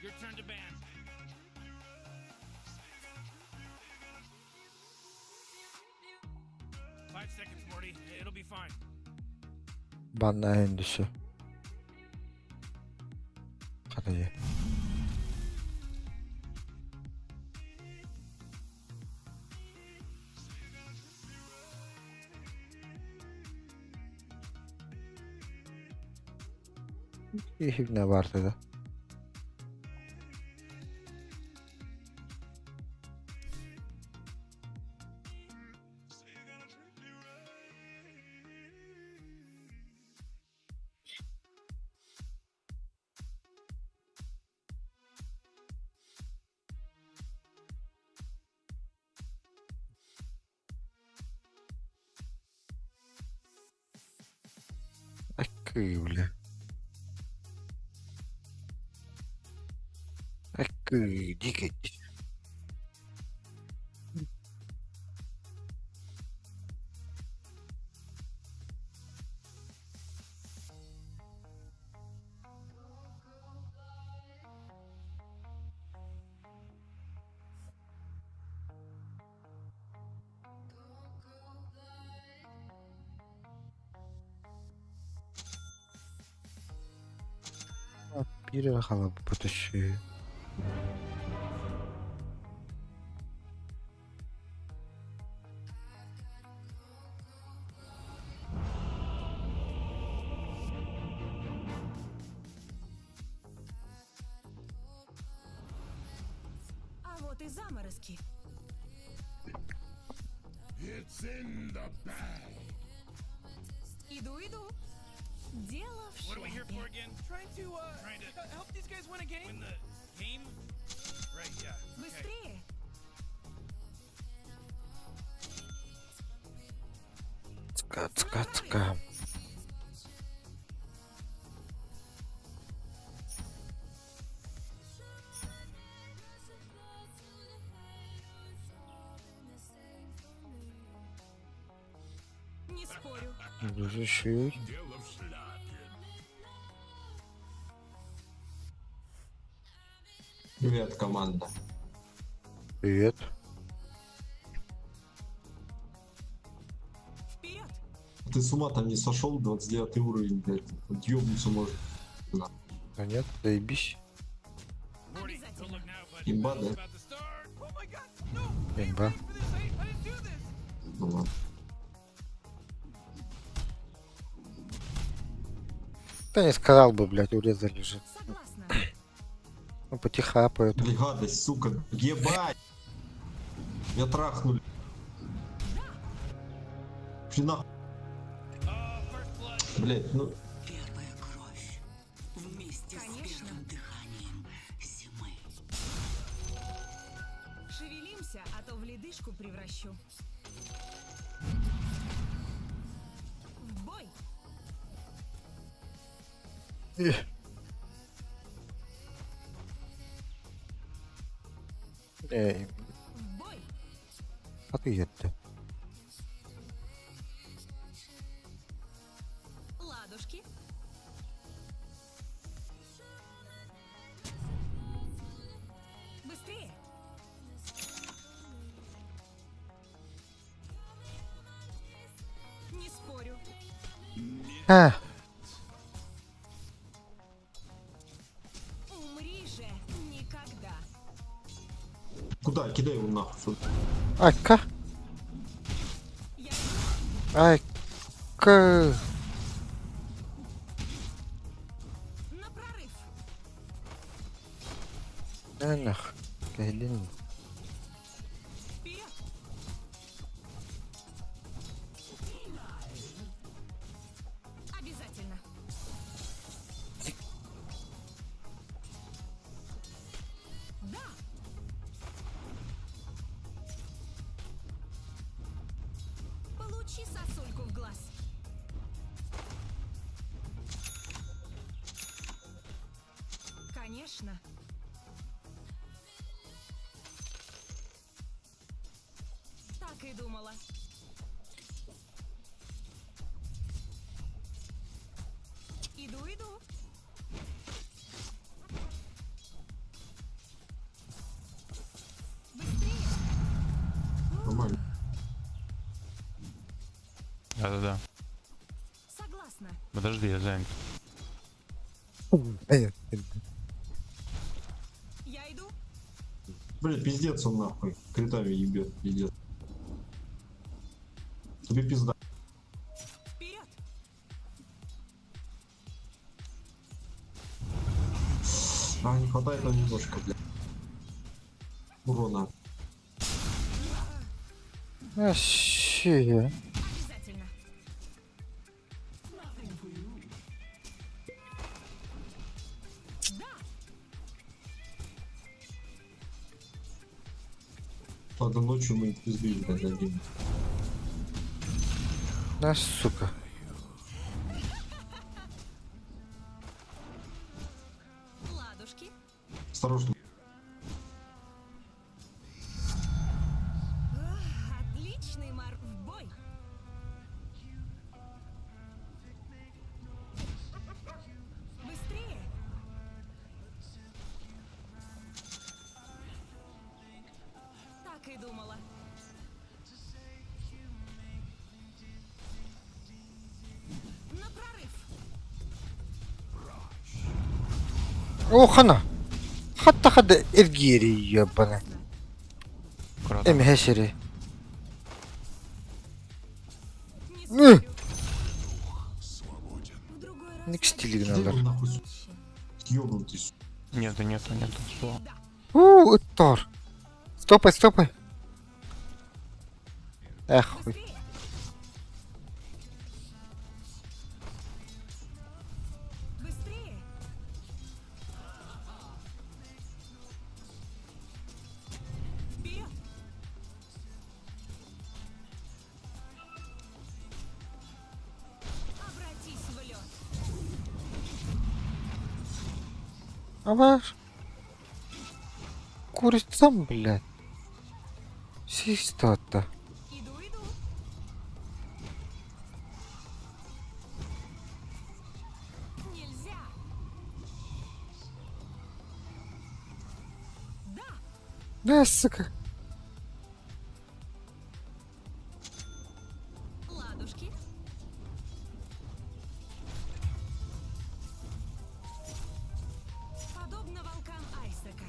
Your turn to ban. 5 seconds, Morty. It'll be fine. Banna endişi. Hadi. İyi ne var dedi. бля. Ах, дикать. Переехала бы потащи. А вот и заморозки. Иду. Дело в What are we here шляпе. for again? Trying to help these guys win a game. Win the game? Right, yeah. Okay. Быстрее. Цка. Не спорю. Защищай. Привет, команда. Привет. Вперед. Ты с ума там не сошел? 29 уровень, блядь. Ёбнуться может. Да нет, заебись. Morty, don't look now, but Имба, да? about to start. Oh my god, no! Имба. For this, I didn't do this! Ну ладно. Да не сказал бы, блядь, урезали же. Согласна. Ну, потихапают. Блин, гадость, сука. Ебать! Меня трахнули. Блин, нахуй. First blood. Блядь, ну... Первая кровь. Вместе с первым дыханием зимы. Шевелимся, а то в ледышку превращу. В бой. Эй, В бой. отъедь. Ладушки. Быстрее. Не спорю. А, Умри же никогда. Куда? Кидай его нахуй. ай-ка. Я Ай-ка. на прорыв. Да нах. Иди нахуй. Вперед. Обязательно. Да. Получи сосульку в глаз. Конечно. Так и думала. Иду. Быстрее. Нормально. Да. Согласна. Подожди, я занят. Я иду. Блядь, пиздец он нахуй. Критами ебет, пиздец. Тебе пизда. Вперед. А, не хватает нам немножко, блядь. Урона. Вообще. Обязательно. Да. Ладно, ночью мы их пизды, блядь, дадим. Да, сука. Осторожно. Отличный Марк в бой. Быстрее. Так и думала. На прорыв. Ох она! Hatta hadi Evgiri ебаный. Эмгешери. Не Ну, спорю. В другой раз не к стилю Где надо. вы нахуй съебнутый? Нету, нету, нету. Что? Тор. Стопай, стопай. Эх, хуй. быстрее. Быстрее. Вперед. Обратись в лед. А ваш? Курица, блядь. Систата. Иду, иду. Нельзя. Да. Да, сука. Ладушки. Подобно волкам Айсека.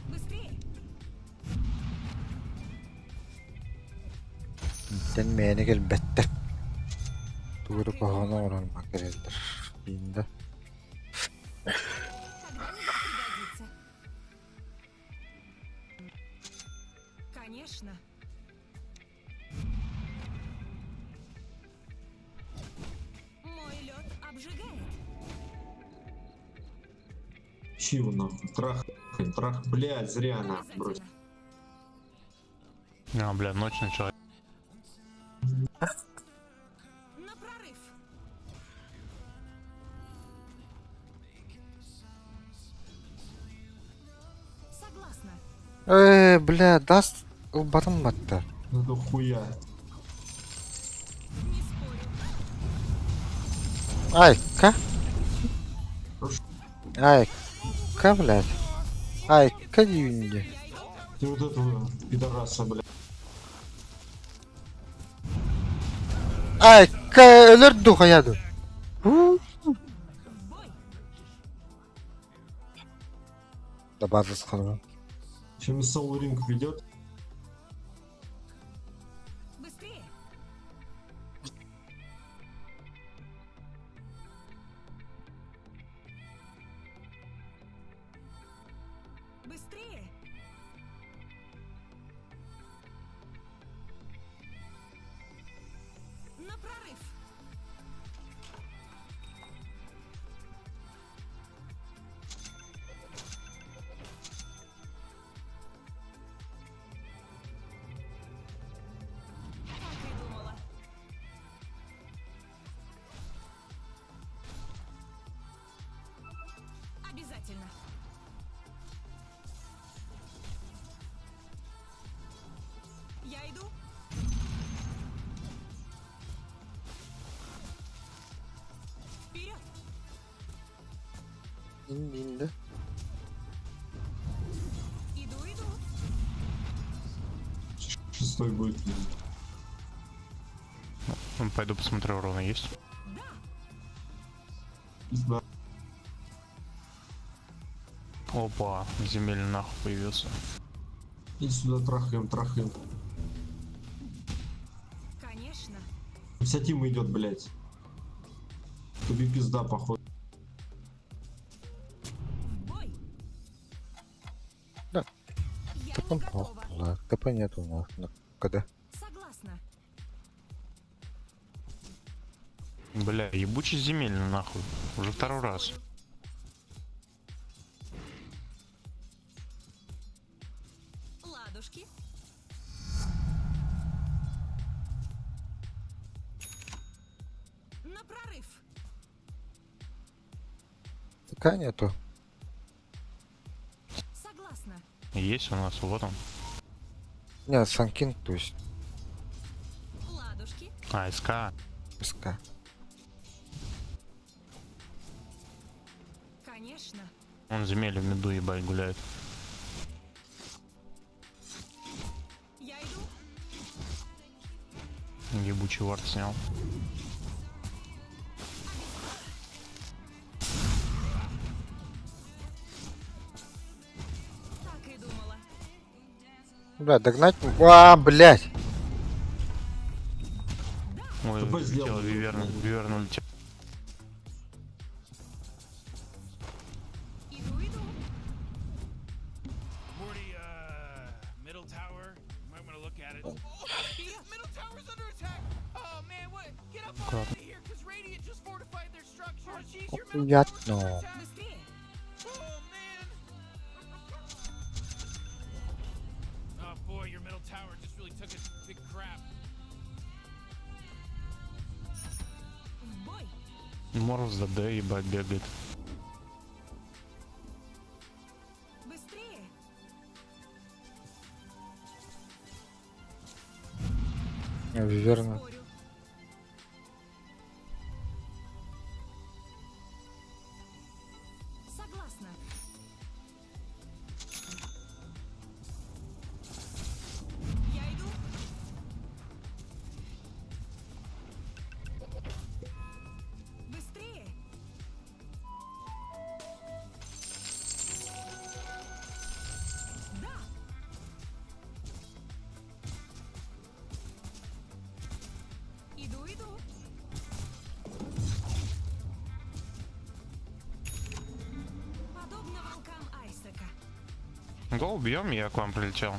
Быстрее. Gelmeyene elbette. Doğru bahane oranmak gerekir. Binde. Когда-нибудь пригодится. Конечно. Мой лед обжигает. Чего нахуй? Трах, блядь, зря нахуй, брось. Обязательно. А, бля, ночь началась. На прорыв. Согласна. Бля, даст батон батта. Ну да хуя. Не спорю. Ай, ка? Хорошо. Ай, ка, блядь. Ай, ка дивинди. Ты вот этого пидораса, блядь. Ай, ка, ölür duha yadı. В бой. Da bazı sıkılıyor. Чем Soul Ring ведет? Быстрее. Быстрее. На прорыв. Так и думала. Обязательно. Я иду. Вперед. İndi indi. Иду, иду. Шестой будет. Пойду посмотрю, урона есть. Да. Пизда. Опа, земельный нахуй появился. Иди сюда, трахаем. Конечно. Вся тима идет, блядь. Тебе пизда, походу. В бой. Да. Я Та не там готова. похуй. КП нету у нас. Когда? Согласна. Бля, ебучий земельный нахуй. Уже второй раз. Ладушки. На прорыв. Такая нету. Согласна. Есть у нас, вот он. Нет, Санкин, то есть Ладушки. А, СК. СК. Конечно. Он земель в меду ебать гуляет. Я иду. Ебучий вард снял. Так и думала. Бля, догнать. А, блядь. Ой, ТП улетел, сделал. Виверн улетел. Иду. Morty, middle tower. You might want to look at it. Middle tower's under attack. Oh man, what? Get up out of here, because Radiant just fortified their structure. Oh jeez, your middle Я tower's ну. under attack. Быстрее. Oh man. Oh boy, your middle tower just really took a big crap. В бой. Морф за Д ебать бегает. Быстрее. Верно. Спорю. Согласна. Я иду. Быстрее. Да. Иду. Подобно волкам Айсека. Го убьем, я к вам прилетел.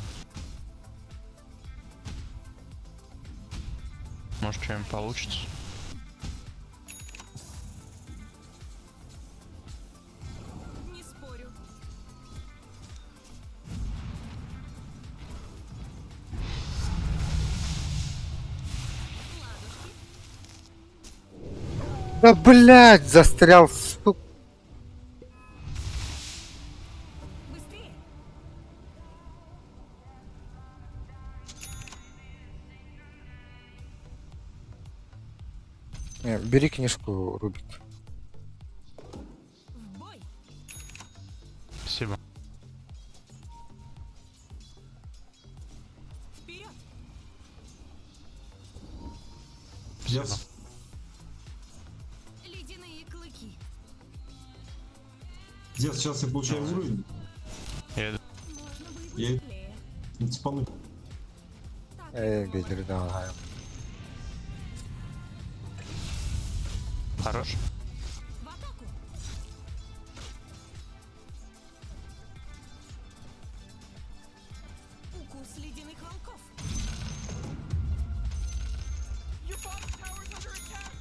Может, что-нибудь получится. Не спорю. Ладушки. Да, блядь, застрял, сука. Быстрее. Не, бери книжку, Рубик. В бой. Спасибо. Вперед. Я Спасибо. Ледяные клыки. Дед, сейчас я получаю уровень. Я иду. Можно бы и Я- быстрее. Типануть. Так и думала. Бедер, давай. Хорош. В атаку. Укус ледяных волков. Your bottom tower's under attack.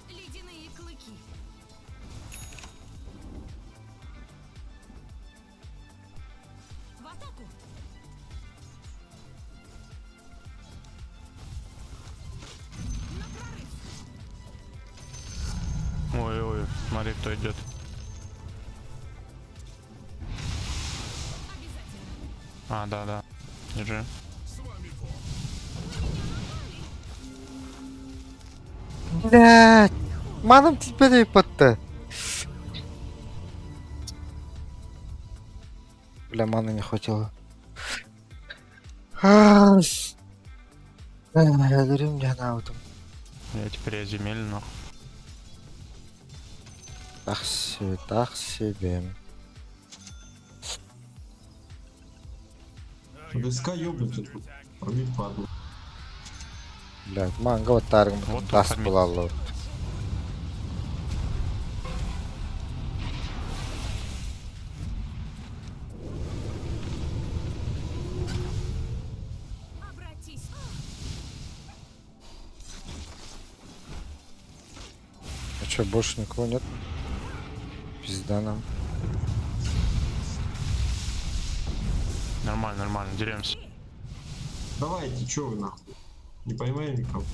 Ледяные клыки. В атаку. На прорыв. Ой-ой, смотри, кто идет. Обязательно. А, да. Держи. Блядь. Маном теперь и под-то. Бля, маны не хватило. Я говорю, мне на вот. Я теперь земель, нахуй. Так себе. СК ёбнуть тут. Пробить паду. Блядь, манго вот таргм. Вот тут Даст фармит. была лот. Обратись. А чё, больше никого нет? Пизда нам. Нормально, деремся. Давайте, чё вы нахуй? Не поймай никого.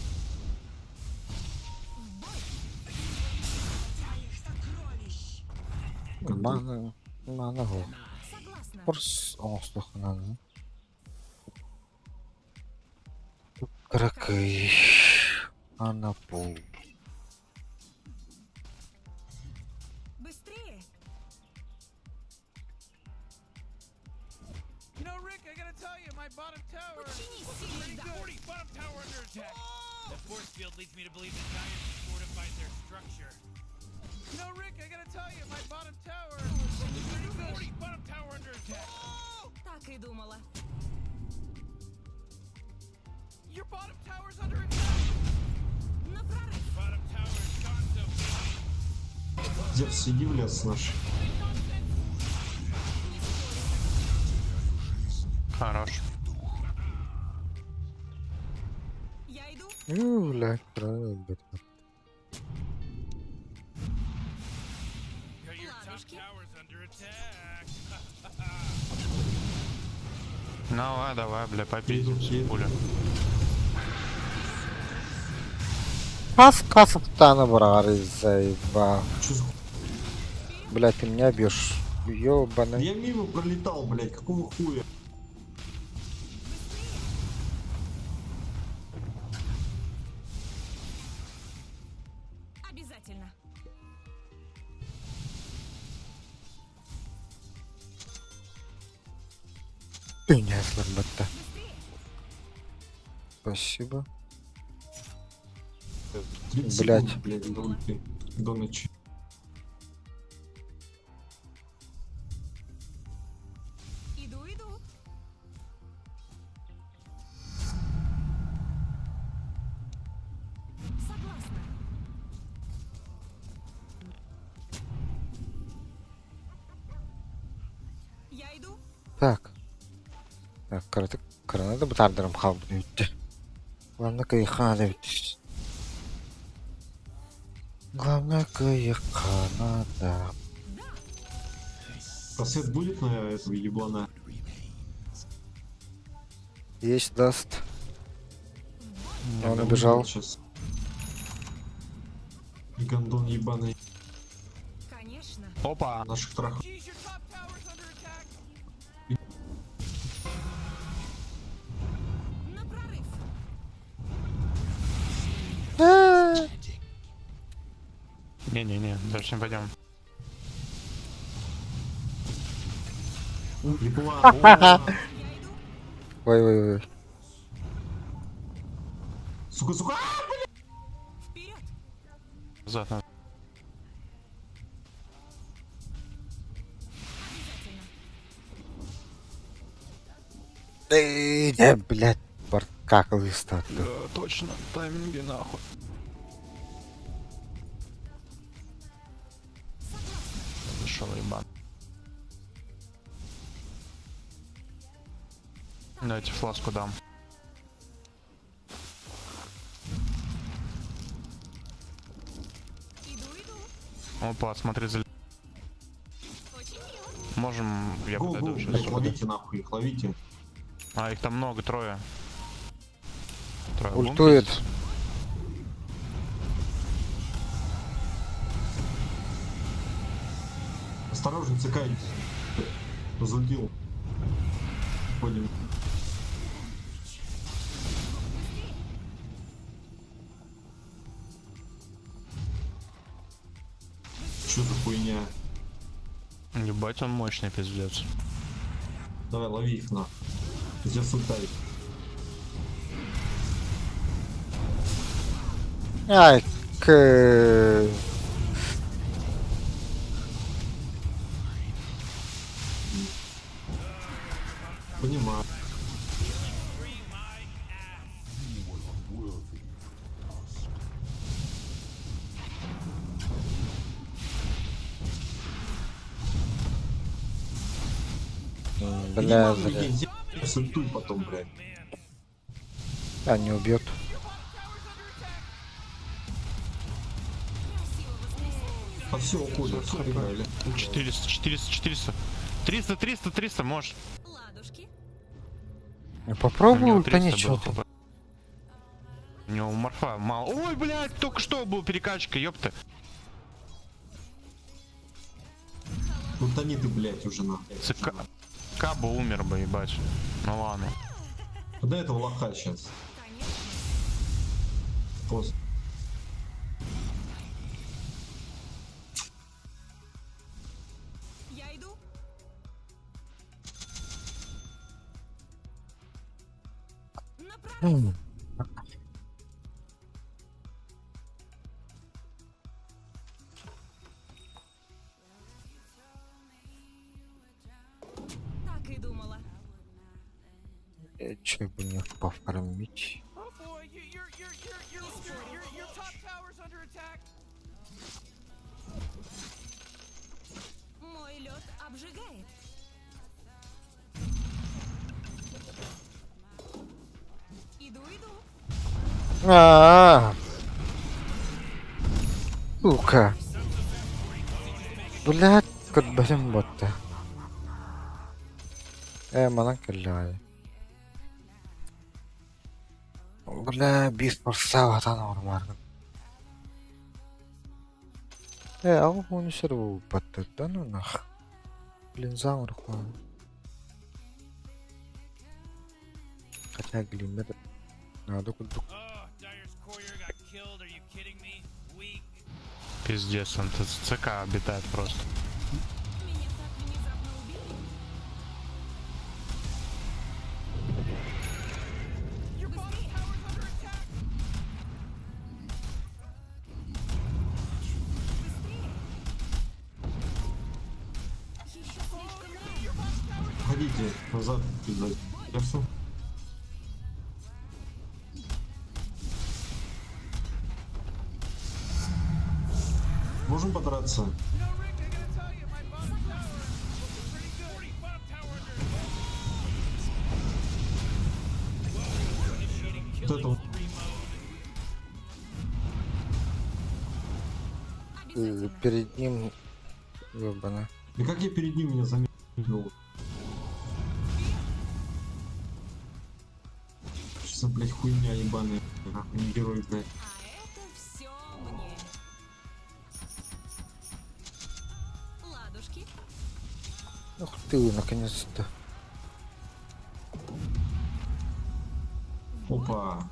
Мана гол. Согласна. О, слухай, надо. Кракий. А на пол. Быстрее. You know, Rick, I gotta tell you, my bottom tower. Почини сильный удар. 40, bottom tower under attack. The force field leads me to believe the Giants fortified their structure. You know, Rick, I gotta tell you, my bottom tower. 40, bottom tower under attack. Так и думала. Your bottom tower's under attack. На прорыв. Bottom tower is gone, so. Зевс, иди в лес наш. Хорош. Я иду. Блядь, правда. Your top Ладушки. tower's under attack. Давай, бля, попиздимся, Иду. пуля. Кафта набрали, заебал. Чё за Блядь, ты меня бьешь. Ёбаный. Я мимо пролетал, блядь, какого хуя? Обязательно. Ты не слабота. Быстрее. Спасибо. 30 Блядь. секунд, блядь, до ульты. До ночи. Иду. Согласна. Я иду. Так. Так, Коронада бутардером хал бітті. Главное, кайхана бітті. Главное, кайхана. Просвет будет на этого еблана? Есть, даст. Он Я убежал. Сейчас. И гондон ебаный Конечно. Опа! наших трах. Geez, your top tower's under attack. На прорыв. Не, дальше не пойдем. Еблан. Я иду. Ой. Сука. Вперед. Назад надо. Обязательно. Блядь, какал стат. Точно, тайминги нахуй. Зашел ебан. Дайте фласку дам. Иду. Опа, смотри, Очень мило. можем, я Го, подойду блядь, сейчас. ловите нахуй, их ловите. А, их там много, трое. Будем Ультует. пиздить? Осторожно, цикай. Разлетел. Ходим. Чё за хуйня? Ебать, он мощный, пиздец. Давай, лови их на. Здесь ултай. Ай, Понимаю. Бля, Понимаю, зря. я сультуй потом, блядь. А, не убьет. А все, уходят, все играли. 400. 300, можешь. Ладушки. Попробуй, У него да 300 ничего. было, У него морфа мало. Ой, блядь, только что был перекачка, ёпта. Утони ты, блядь, уже нахуй. Каба умер бы, ебать. Ну ладно. Куда этого лоха сейчас? Конечно. Поздно. Я иду. Направо. Так и думала. Чё бы не пофармить? Oh boy, your top tower's under attack. Мой лед обжигает. Иду. Сука. Блядь, кот бәрем батты. Мана келлай. Бля, бис барса ватан ормаргын. Ау он серву батты, да ну нах. Блин, замыр хуан. Хотя глиммер. Надо кудук. Oh, Dyer's courier got killed. Are you kidding me? Weak. Пиздец, он тут в ЦК обитает просто. Меня так внезапно убили. Your bottom tower's under attack. Еще слишком рано. Ходите назад, блядь. Я все. Можем подраться? You know, Rick, I gotta tell you, my bottom tower is pretty good. Bottom tower under Вот это Перед ним ёбана. И как я перед ним меня заметил? Что за, блядь, хуйня ебаная? Нахуй не герой, блядь. А это все мне. Ладушки. Ух ты, наконец-то. Опа.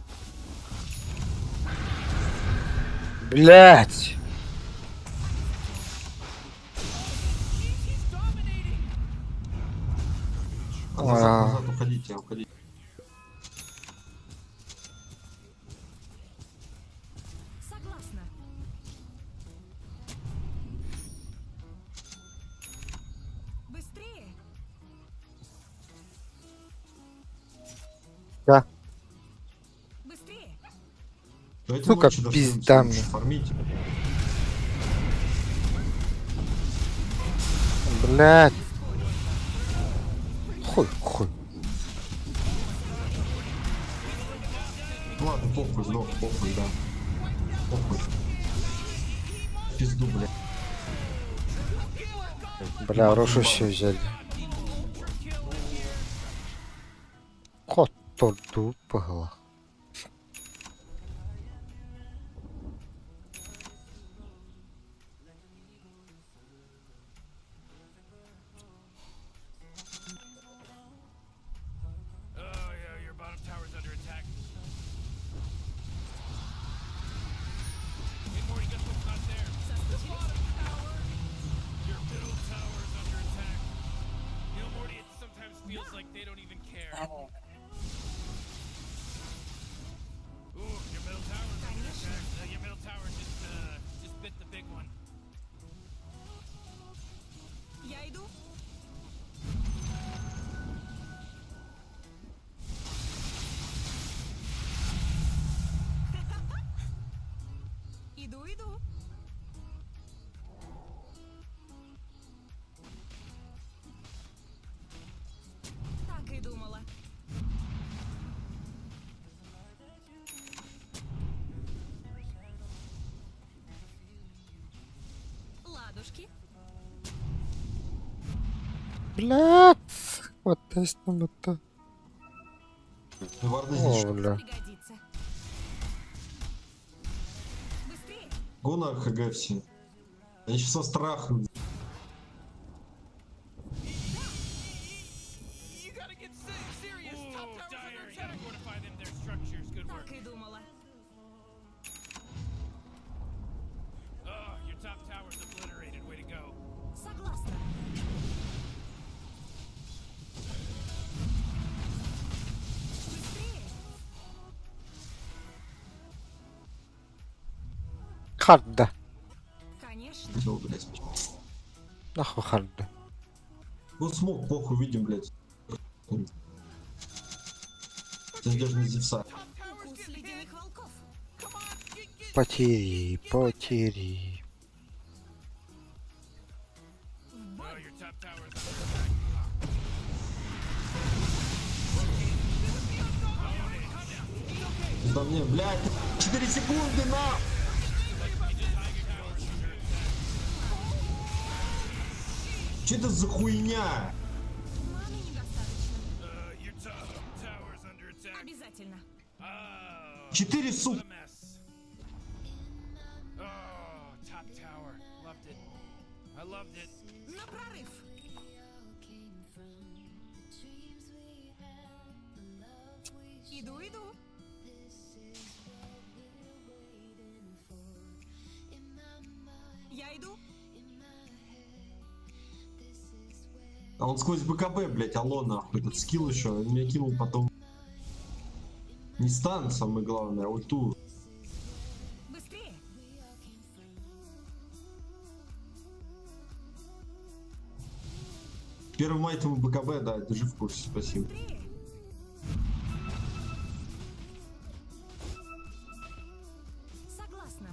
Блять! Назад, уходите, уходите. Согласна. Быстрее. Да. Быстрее. Давайте Сука, ночью дождёмся, пиздами. лучше фармите. Блять. Хуй. Ладно, похуй, сдох, похуй, да. Похуй. Пизду, блядь. Бля, Рошу ще взяли. Кот тут погла. Oh yeah, your bottom tower's under attack. Hey Morty, guess what's not there? Your bottom tower. Your middle tower's under attack. You know, Morty, it sometimes feels like they don't even care. Ooh, your middle tower's under attack. Your middle tower just bit the big one. Я иду. Иду. Так и думала. Ладушки. Блять. Вот тест на это. Варда здесь. О, бля. Пригодится. Го на ХГ все. Они сейчас со страху. You gotta get serious. Top Ooh, tower's under Dire, you attack. gotta fortify them, their structures. Good work. Так и думала. Oh, your top tower's obliterated. Way to go. Согласна. Быстрее. Харда. Конечно. Всё, блядь. Нахуй харда. Ну смог, похуй, видим, блядь. Сейчас даже не Зевса. Top tower's Укус getting hit. ледяных волков. Come on, get. Потери, потери. Oh, your top tower's under attack. Да мне, блядь, 4 секунды, на! Че это за хуйня? Маны недостаточно. Your top tower's under attack. Обязательно. Oh, 4, what сука. a mess. Oh, top tower. Loved it. I loved it. На прорыв. Иду. Я иду. А он сквозь БКБ, блядь, алло, нахуй. Этот скилл еще, он меня кинул потом. Не стан, самое главное, а ульту. Быстрее. Первым айтемом БКБ, да, держи в курсе, спасибо. Быстрее. Согласна.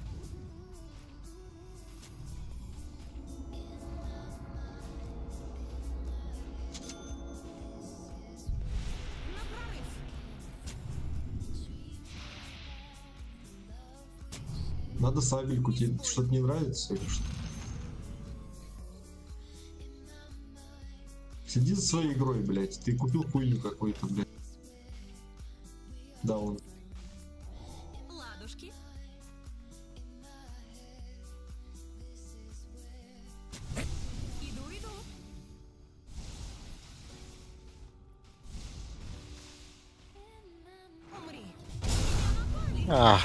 На прорыв. Надо сабельку, тебе что-то не нравится или что? Следи за своей игрой, блядь. Ты купил хуйню какую-то, блядь. Да, он. Ладушки. Иду. Умри. Ах.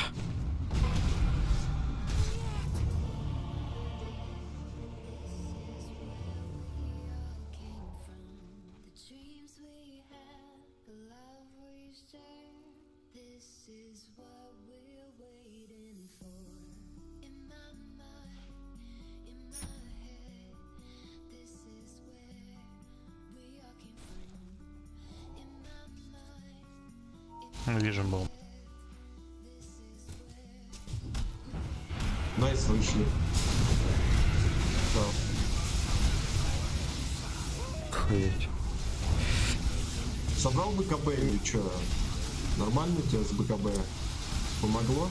Вижу был. Найс, вышли. Да. Охуеть. Собрал БКБ или чё? Нормально у тебя с БКБ? Помогло?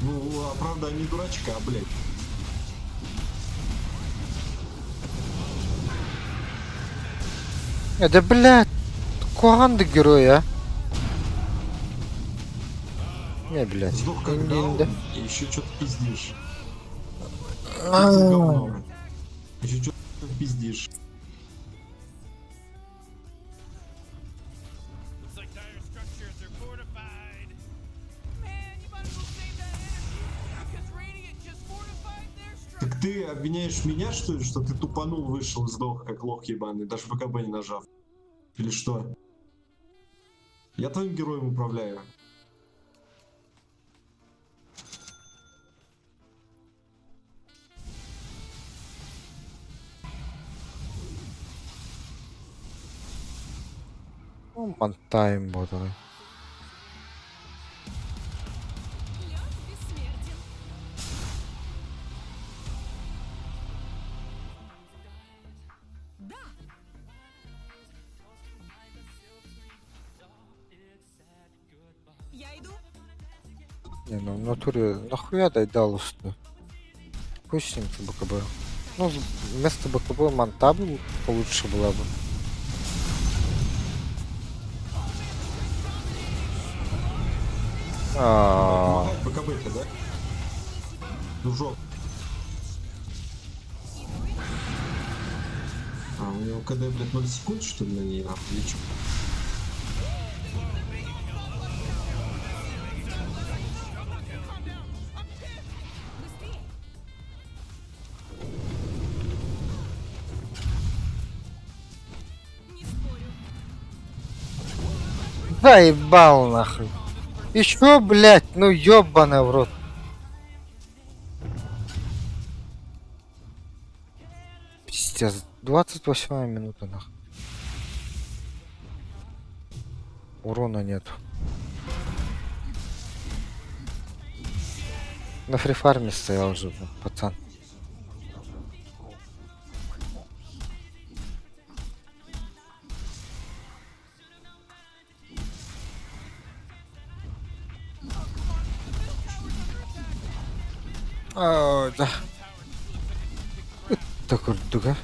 Ну, а правда, не дурачка, блядь. Да блядь. Куанды герой, а? Не, блядь. Сдох как Инди, даун, да. и еще что-то пиздишь. А. Ты говно. Еще что-то пиздишь. Looks like Dire structures are fortified. Man, you might as well save that energy because Radiant just fortified their structure. Так ты обвиняешь меня, что ли, что ты тупанул, вышел, сдох, как лох ебаный, даже БКБ не нажав? Или что? Я твоим героем управляю. Ну, мотаем вот он. Лед бессмертен. Да. Я иду. Не, ну в натуре нахуя дай Даллас-то? Пусть с ним БКБ. Ну, вместо БКБ манта был получше была бы. Помогать БКБ-то, да? Дружок. А, у него КД, блядь, 0 секунд, что ли, на ней, нахуй, или чё? Не спорю. Заебал нахуй. Еще, блядь, ну ёбаный в рот. Пиздец, 28 минута нахуй. Урона нет. На фрифарме стоял уже, блин, пацан. Да. Так вот, дуга.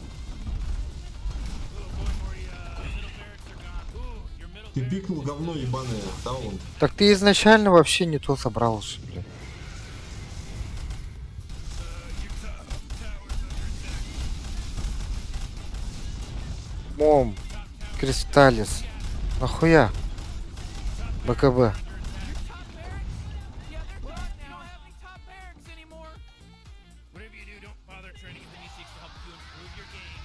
Ты пикнул говно ебаное, да, он? Так ты изначально вообще не то собрал, что, блядь. Мом, Кристаллис. Нахуя? БКБ. Well, now they don't have any top barracks anymore. Whatever you do, don't bother trying to get the D6 to help you improve your game.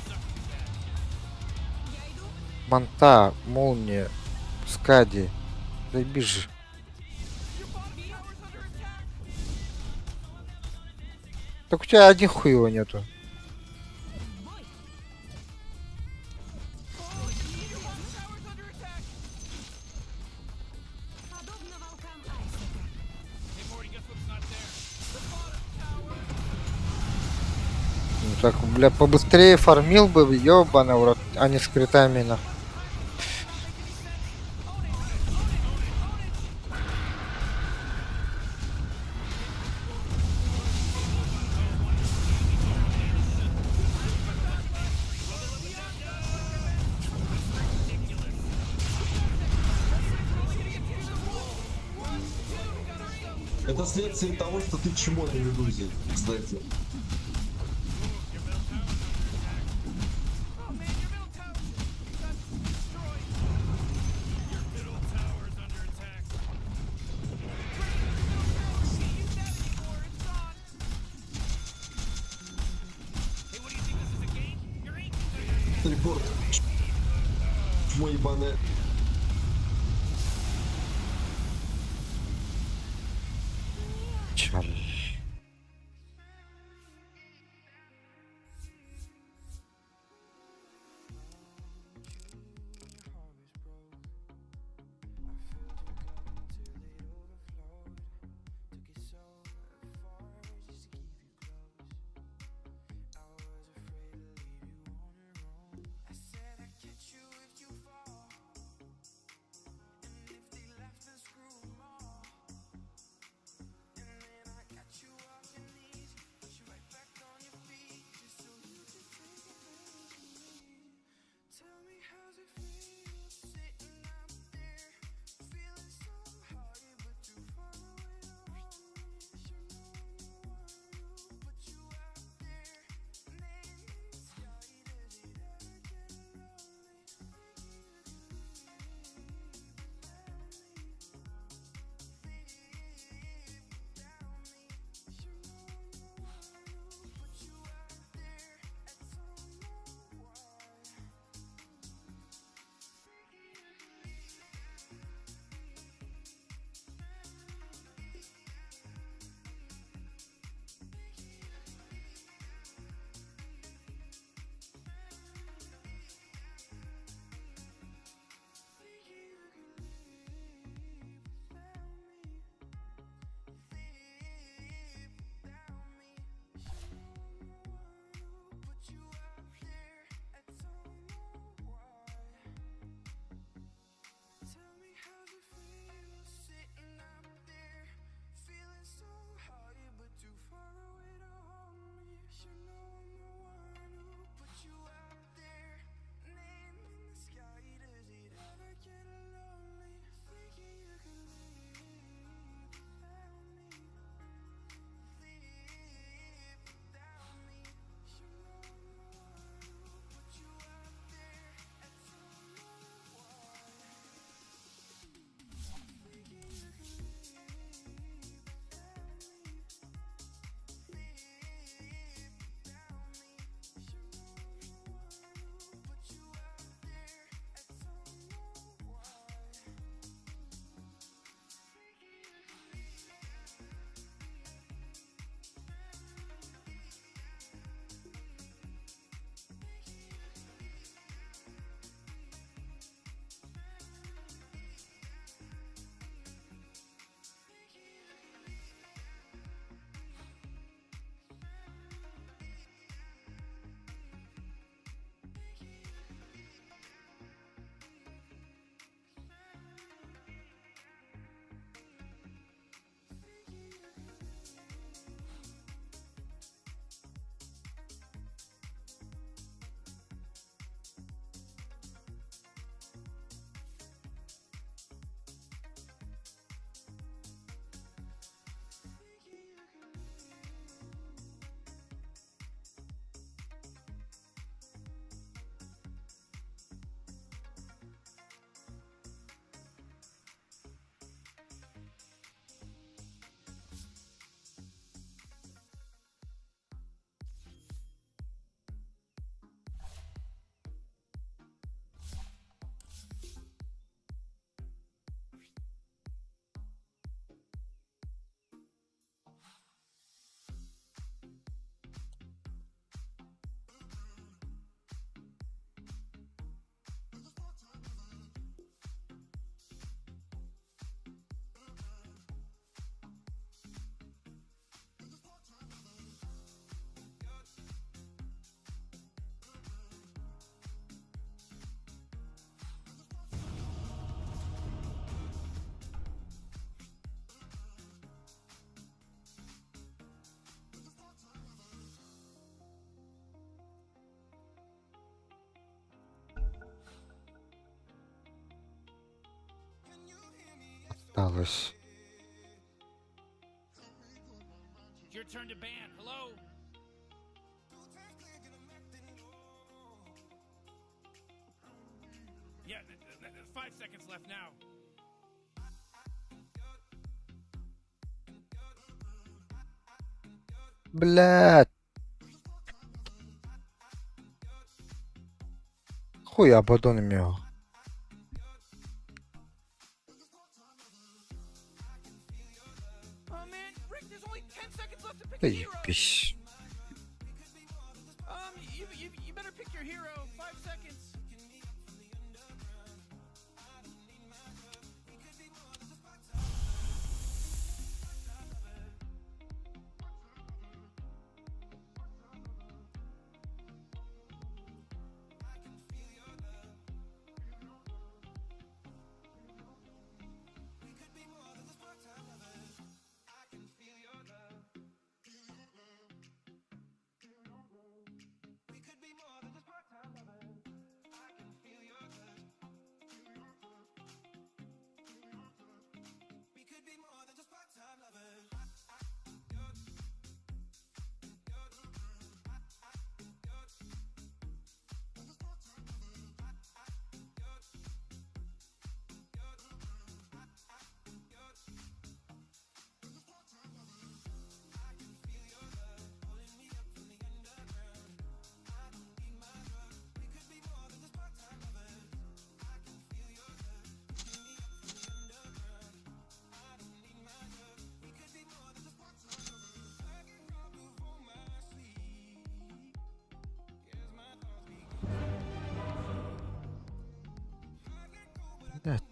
Suck too bad. Я иду. Манта, молния, скади. Заебись же. Так у тебя один хуева нету. Подобно волкам Айсека. Hey, Morty, guess what's not there? The bottom tower. Ну так, бля, побыстрее фармил бы, ёбаный в рот, а не с критами на. Это следствие того, что ты чмо на медузе, кстати. Oh, man, your middle tower got destroyed. Your middle tower is under attack. Can't use that anymore. It's gone. Hey, what do you think? This is a game? You're eating. Телепорт. Чмо ебаное. Чал. I said I'd catch you if you fall. сталося? It's your turn to ban. Hello? Yeah, 5 seconds left now. Блядь. Хуй Абадон имел. Oh man, Rick, there's only 10 seconds left to pick Да a hero. ебись. You better pick your hero. 5 seconds. Блядь.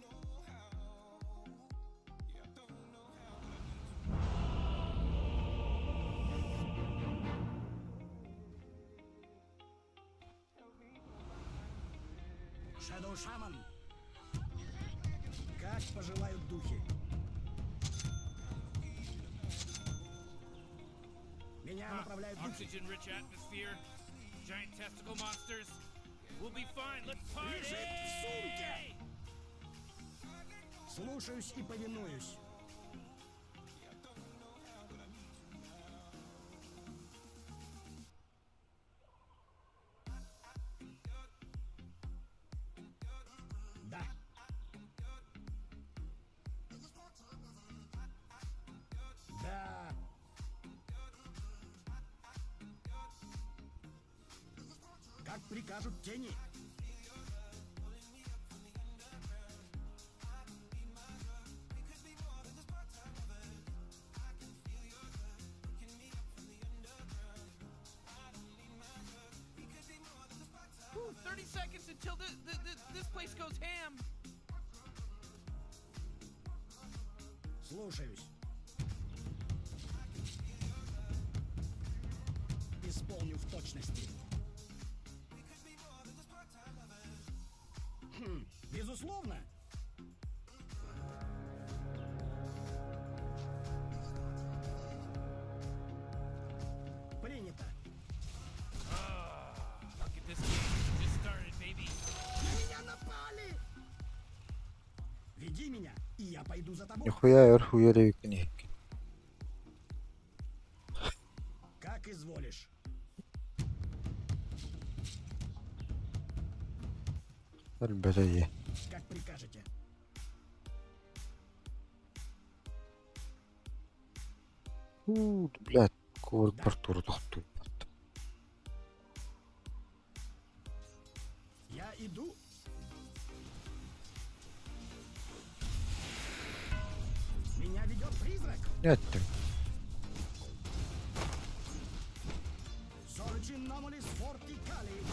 Shadow Shaman. Как пожелают духи. Меня направляют духи. Oxygen-rich atmosphere. Giant testicle monsters. We'll be fine. Let's party! Лежит в сумке. Слушаюсь и повинуюсь. Да. Да. Как прикажут тени. Ooh, 30 seconds until this place goes ham. Слушаюсь. Исполню в точности. Безусловно. Принято. Look at this game. Just started, baby. На меня напали! Веди меня, и я пойду за тобой. Нихуя архуяреві книги. Как изволишь. Ребята є. Как прикажете. Блядь, ковар партур дохту. Я иду. Меня ведет призрак. Блядь ти. Сорчинномолис фортикали.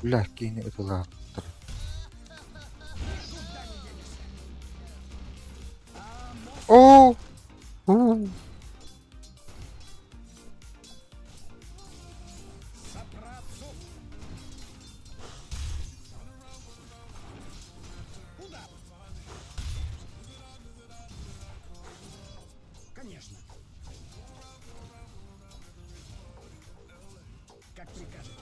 Блядь, кинь это ладно. Куда не денешься. О! Сопрацу. Удар. Конечно. Как прикажете.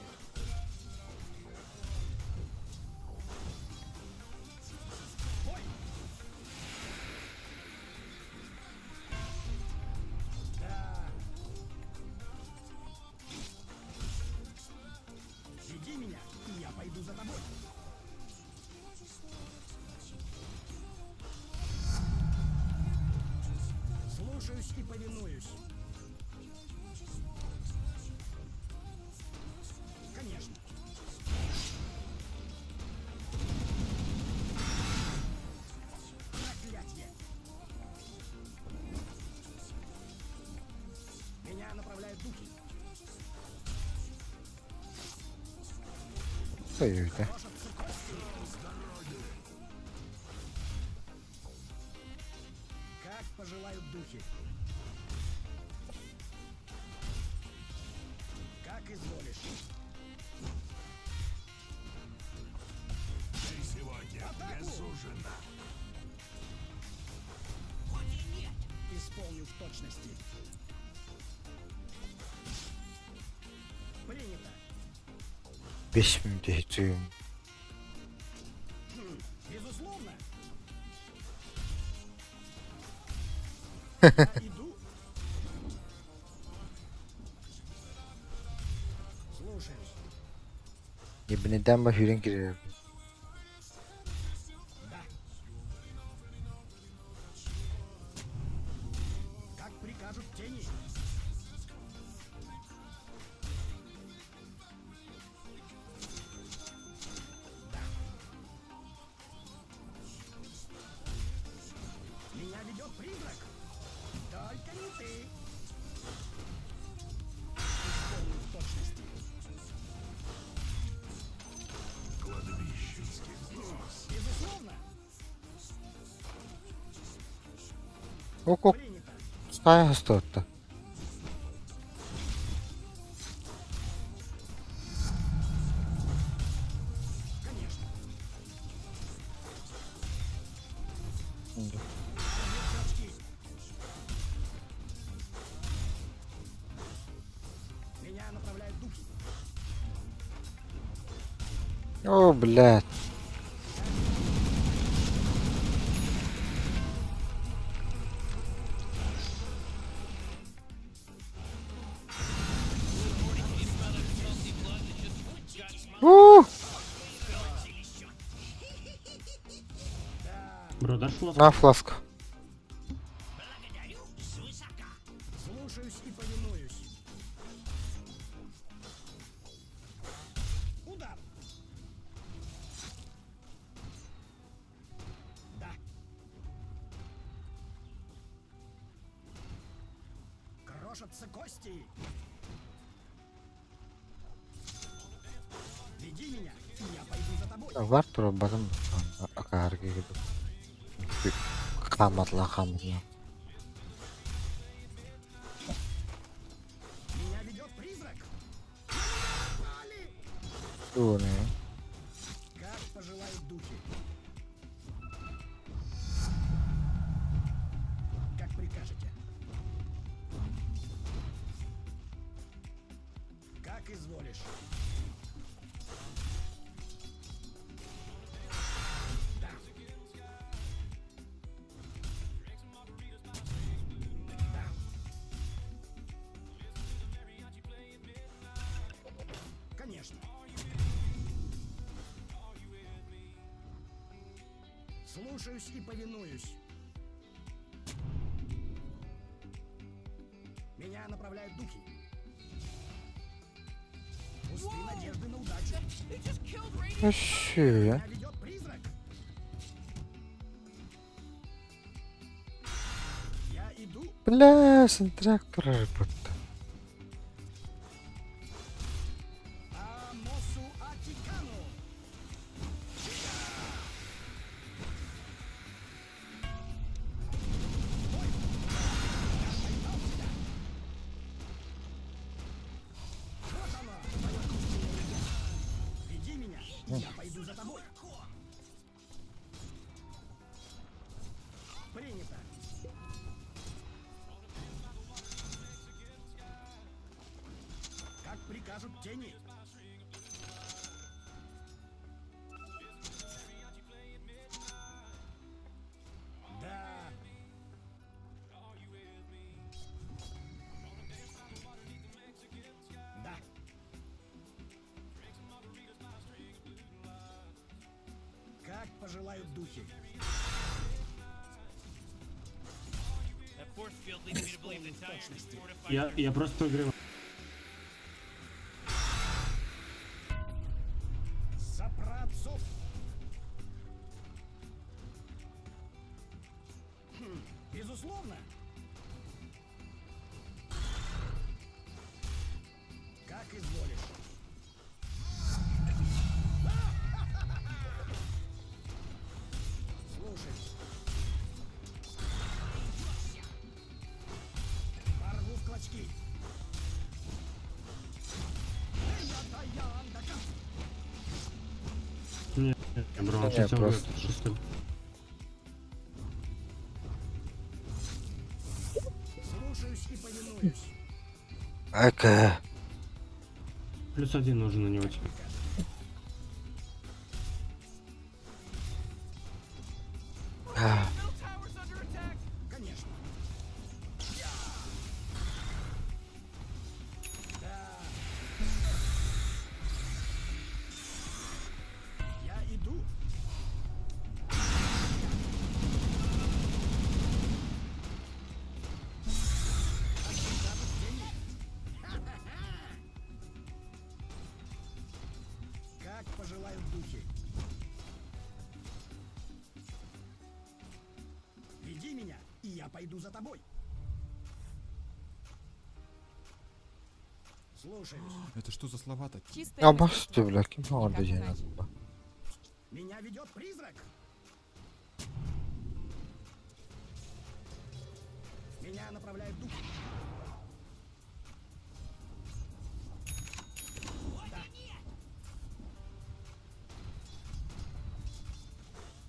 Стоюйте. Beş minut geçiyorum. Neden bakıyorsun ki? Ок-ок. Стая стоит-то. О, блядь. На фласку. Крошатся кости. Веди меня, и я пойду за тобой. Var tur batım akar gibi. Kamatla kamatla. Меня ведет призрак. Bu ne? Как пожелают духи. Как прикажете. Как изволишь. Конечно. Слушаюсь и повинуюсь. Меня направляют духи. Пусты надежды на удачу. Що я? Меня ведет призрак. Я иду. Бля, трактор работа. Амосу Атикану. Вот она, моя истинная легенда. Веди меня, и я пойду за тобой. Принято. Как прикажут тени. Да. Да. пожелают духи. Исполню в точности. Я просто играю. За праотцов. Безусловно. Как изволишь. Слушай. Порву в клочки. Не, бро, он Не, сейчас просто. выйдет шестым. Слушаюсь и повинуюсь. Эка. +1 нужен на него тебе. А, Конечно. Я иду. Как пожелают духи. Веди меня, и я пойду за тобой. Слушаюсь. Это что за слова такие? Чистое а мастерство. басты, бля, кем молодые Никак не иначе. надо. Меня ведет призрак. Меня направляет дух. Да.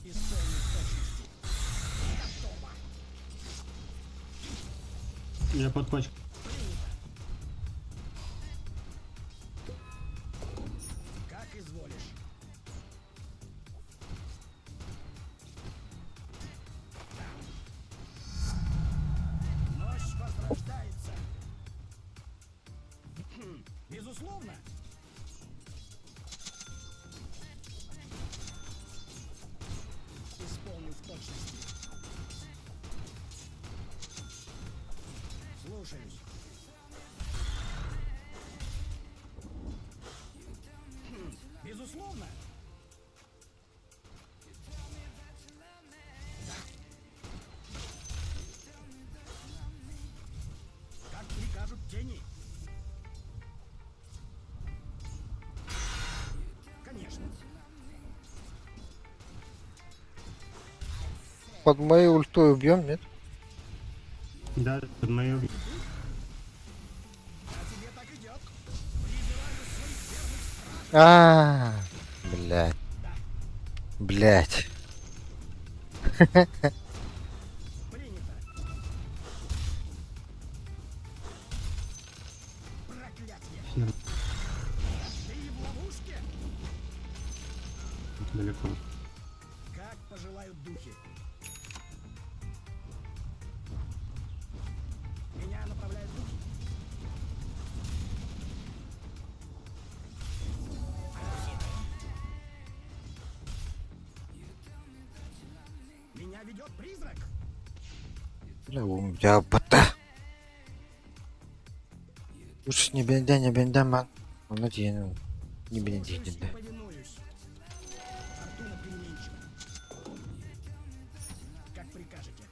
Исполню в точности. Готово. Я под пачку. Как изволишь. Ночь возрождается. Безусловно. Исполню в точности. Слушаюсь. Безусловно. Как прикажут тени. Конечно. Под моей ультой убьем, нет? Да, под мою. А тебе так идет. А, блядь. Блядь. Принято. Проклятье. Ты в ловушке? Далеко. Как пожелают духи. Меня направляют духи. Меня ведет призрак. Я бота. Лучше не бенда, ман. Надеюсь, не бенда. Слушаюсь и повинуюсь. Фортуна переменчива. Как прикажете.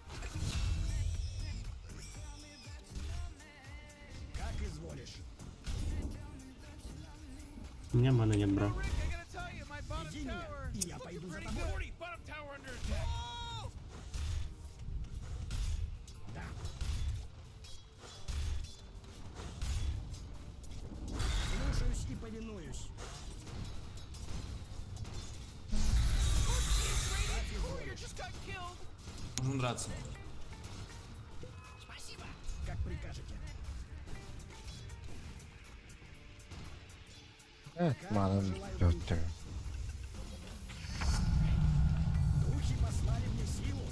Как изволишь. У меня маны нет, бро. Веди меня, и я пойду за тобой. Да. Слушаюсь и повинуюсь. Нужно драться. Спасибо. Как прикажете. Мана идет. Духи послали мне силу.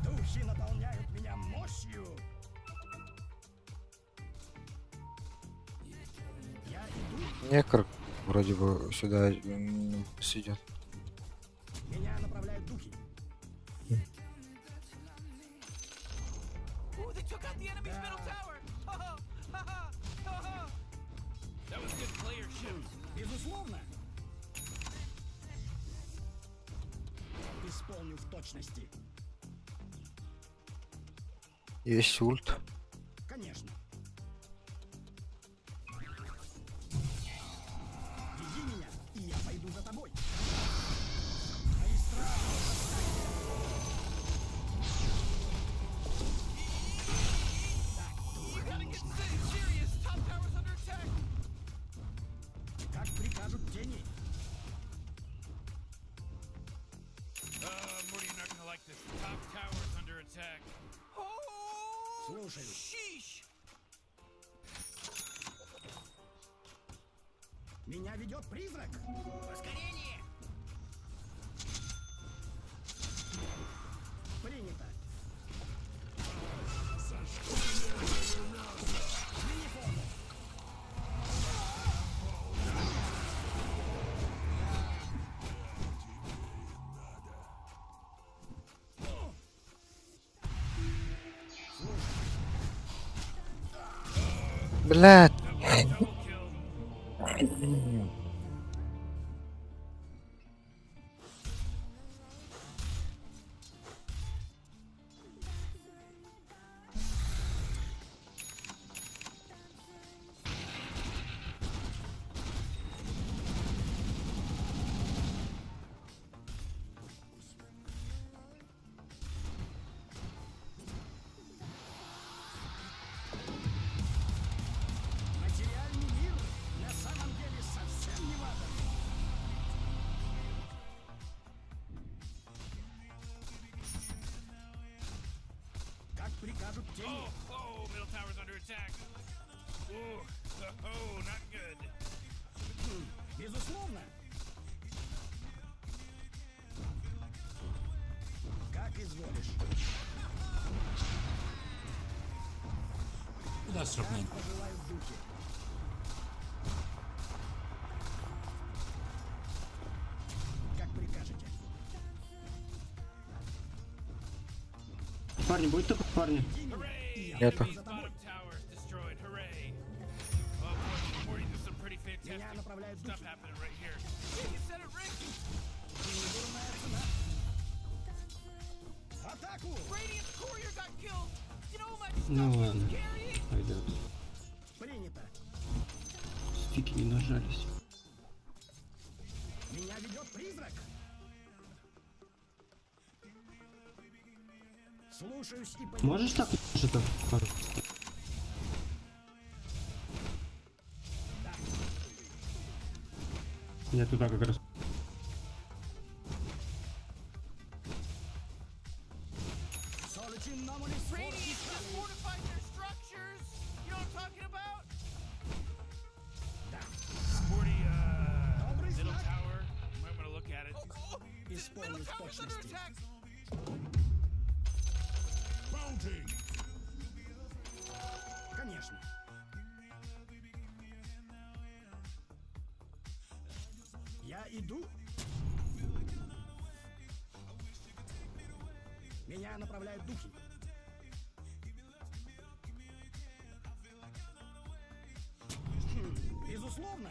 Духи наполняют меня мощью. Я иду. Некр вроде бы сюда сидят. Меня направляют духи. Ooh, they took out the enemy's middle tower. That was good player shift. Безусловно. Исполню в точности. Есть ульт. Конечно. Веди меня, и я пойду за тобой. Как прикажут тени. Morty, you're not gonna like this. Top tower's under attack. Слушаю. Меня ведет призрак. Ускорение. Принято. Миниформ. Блядь. Материальный мир на самом деле совсем не важен. Как прикажут тени. Oh, middle tower's under attack. Ooh, oh, not good. Безусловно. Как изволишь. Куда срапнем? Пожелают духи. Как прикажете. Парни, будь только парни. Это. Bottom tower's destroyed. Hooray. Oh boy, Morty, there's some pretty Меня fantastic направляют stuff духи. happening right here. You said it, Rick. Недурная цена. В атаку! Radiant's courier got killed. You know my Ну stuff ладно, he's carrying? пойдет. Принято. Стики не нажались. Меня ведет призрак. Слушаюсь и понимаю. Можешь так что-то? Я туда как раз. Солочин намолис Radiant just fortified their structures. You know what I'm talking about? Morty, Добрый middle знак. tower. You might want to look at it. Исполню в точности. Конечно. Я иду. Меня направляют духи. Безусловно.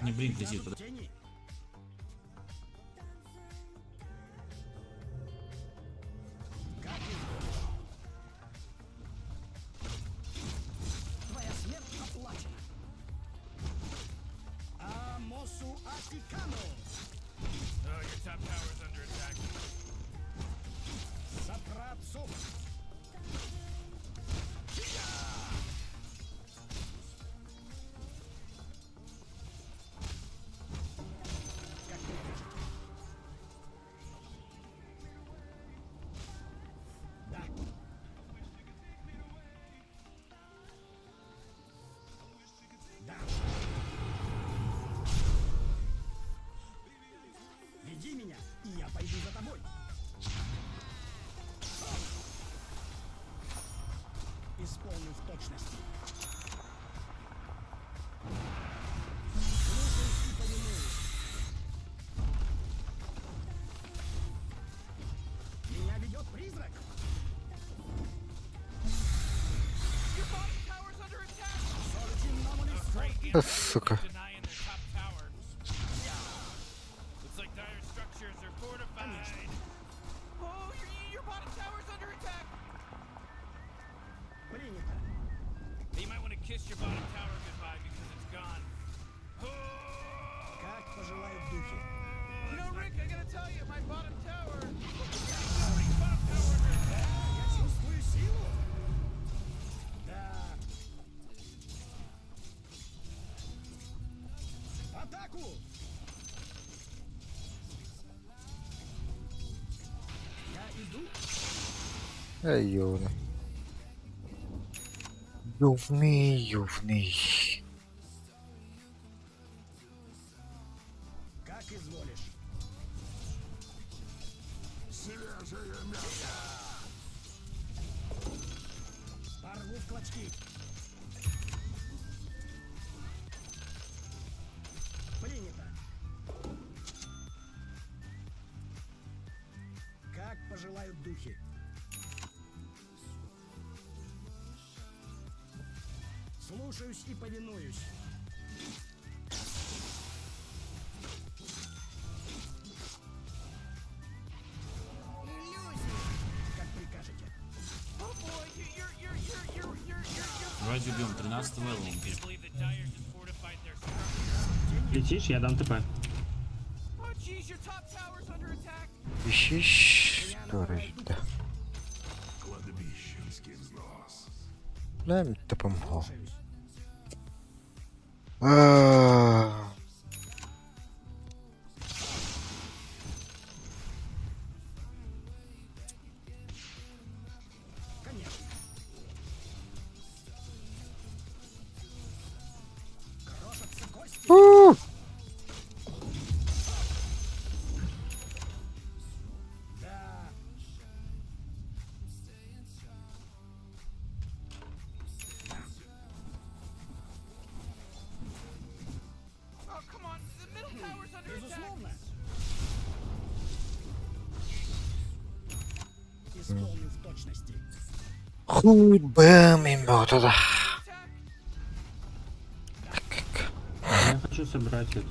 Не блин, летит туда. Тени. Как изволишь. Твоя смерть оплачена. Амосу Атикану. Oh, your top tower's under attack. Сапрацов. Как прикажете. Да. Да. Веди меня, и я пойду за тобой. Исполню в точности. Сука. denying the top tower. Looks like dire structures are fortified. Oh, your bottom tower's under attack. You might want to kiss your bottom tower goodbye because it's gone. Как пожелают духи. You know, Rick, I gotta tell you, my bottom tower. Я чувствую силу. Да. Атаку! Я иду. Ай, ёвный. Ювный. Как изволишь. Свежее мясо. Порву в клочки. Принято. Как пожелают духи. Слушаюсь и повинуюсь. Иллюзии. Как прикажете. Oh boy, you're. Давайте убьем 13 левелом. Believe that dire just fortified their structure. Летишь, я дам ТП. Oh jeez, your top tower's under attack. Ищись, сторож, да. Бля, мені допомогло. Конечно. Крошатся кости. Да. Oh come on, the middle tower's under attack. Безусловно. Исполню в точности. Хуй бэм имба, Я хочу собрать этот.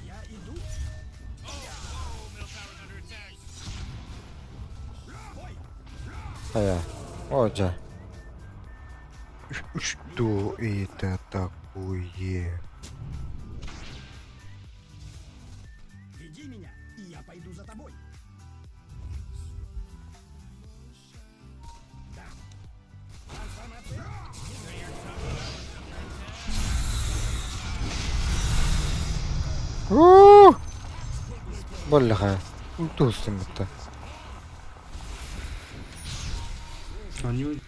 Я иду. Middle tower's under attack. Бой. А я. Оджа. Что это такое? Веди меня, и я пойду за тобой. Да. Трансформация. Бляха. Тустим это. Они...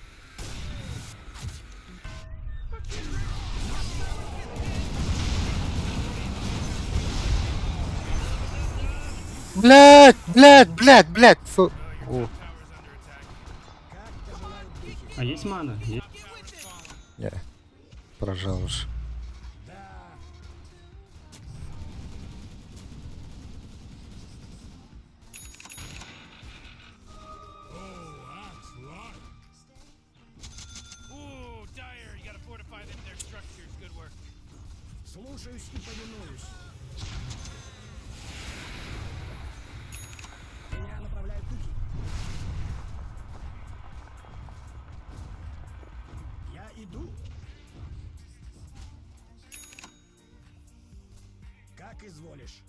Блядь. О, А есть мана? не. Прожал уж. Ooh, dire, you gotta fortify their structures. Good work. Слушаюсь и повинуюсь. Меня направляют духи. Я иду. Как изволишь.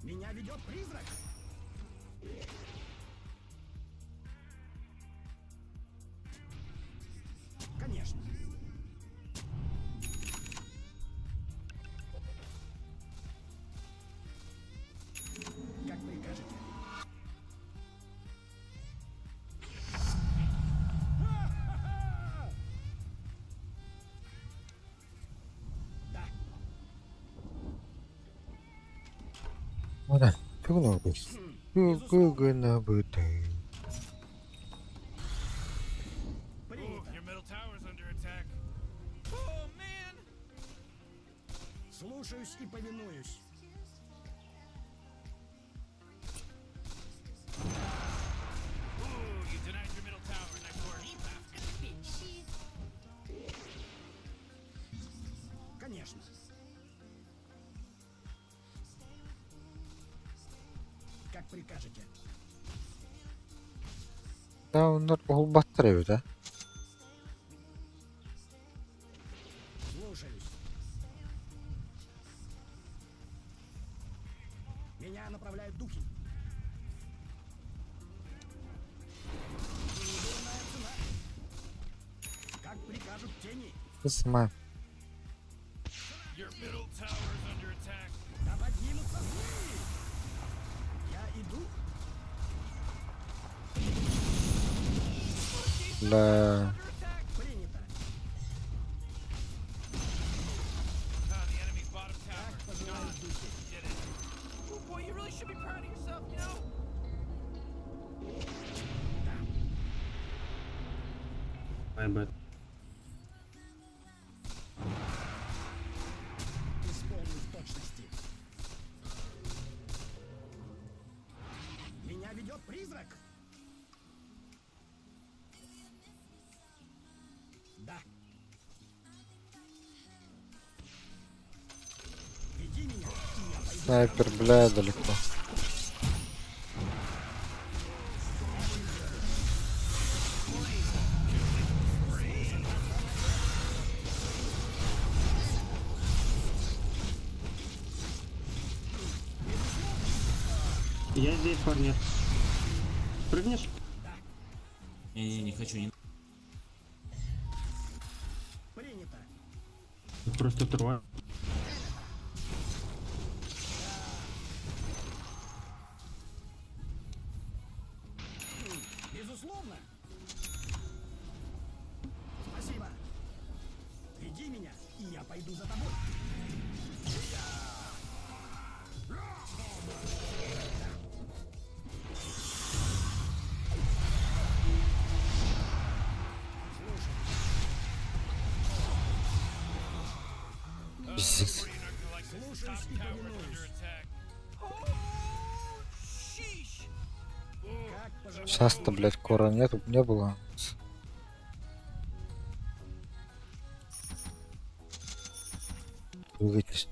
Меня ведет призрак. Конечно. Как прикажете. Да. Ладно, погнал бы. Погнал бы ты. Принято. Your middle tower's under attack. Oh man. Слушаюсь и повинуюсь. Ooh, you denied your middle tower, and I Конечно. Как прикажете. Да, он глуботрив, да? Слушаюсь. Меня направляют духи. Неверная цена. Как прикажут тени. Знаю. Your middle tower is under attack. Да поднимутся злые. Я иду. Бля. Принято. The enemy's bottom tower. Как пожелают духи. Oh boy, you really should be proud of yourself, you know? Исполню в точности. Меня ведет призрак. Да. Веди меня, и я пойду. Снайпер, бля, далеко. Я здесь, парни. Прыгнешь? Не хочу, не. Принято. Просто трое. Безусловно. Спасибо. Веди меня, и я пойду за тобой. Пиздец. Слушаюсь и повинуюсь. Как пожелают. Сейчас-то, блядь, кора нету, не было. Прыгать.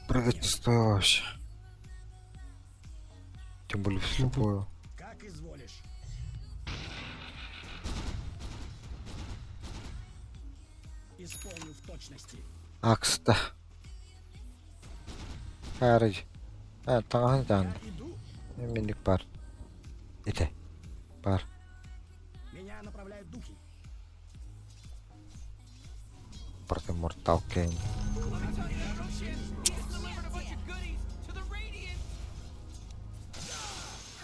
Прыгать не стоило вообще. Тем более вслепую. Как изволишь. Исполню в точности. Акста. Харри. Таңдан. Я иду. Миник пар. Ите. Пар. Меня направляют духи. Против Мортал Кейн.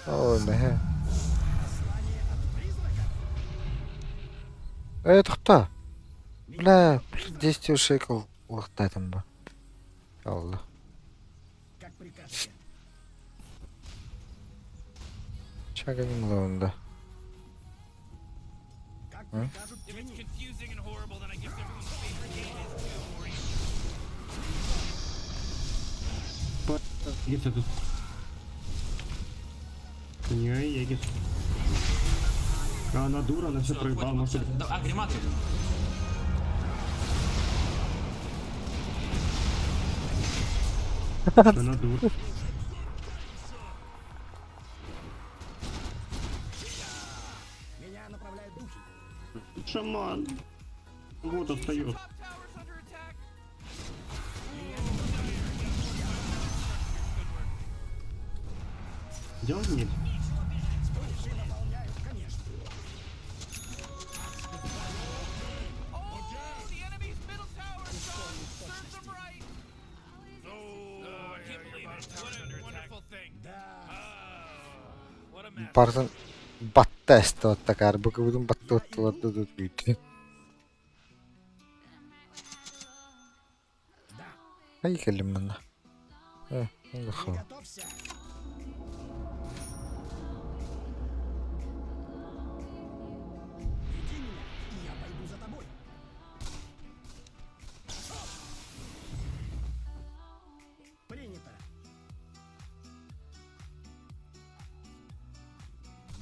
Ой, мега. Это кто? Бля, 10 шекел. Ух, да, там бы. Аллах. Как прикажете. Чага не млон, да. Как А? прикажут тени. Где-то тут. Не, Егис. А она дура, она все проебала, может... А, гриматы. Она дура. Меня направляют духи. Шаман. Вот остается. Идем вниз. Наполняют, конечно. Партен Баттеста вот такая, быковым баттотла дадут вийти. Поехали, мана. Лохо. Готовься. Веди меня, и я пойду за тобой. Принято.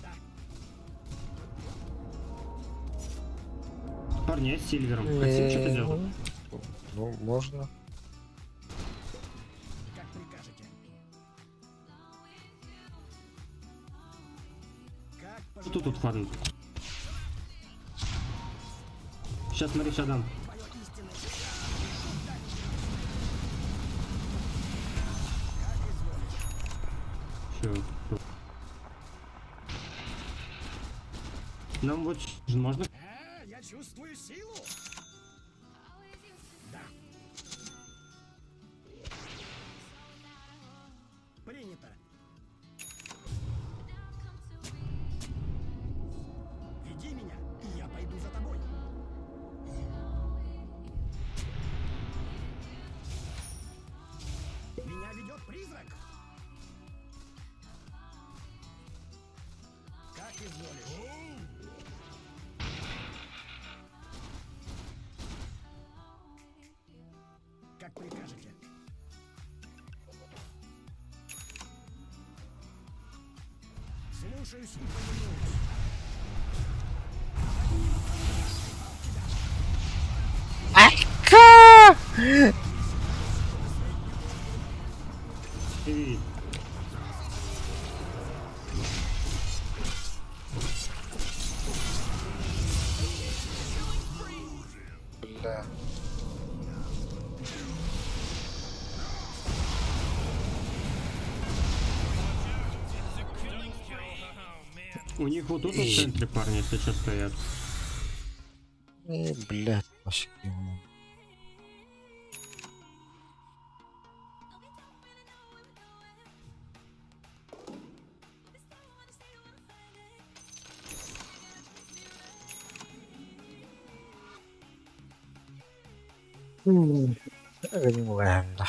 Да. Парни, я с Сильвером. Хотим что-то делать. Ну, можно. Как прикажете. Как тут фарм? Сейчас смотри, сейчас дам. Всё. Нам вот можно? Я чувствую силу. Да. Принято. Веди меня, и я пойду за тобой. Меня ведет призрак. Как изволишь. Как прикажете. Слушаюсь и повинуюсь. Бля. У них вот тут в центре парни, если что, стоят. Блядь, вообще говно. Ладно.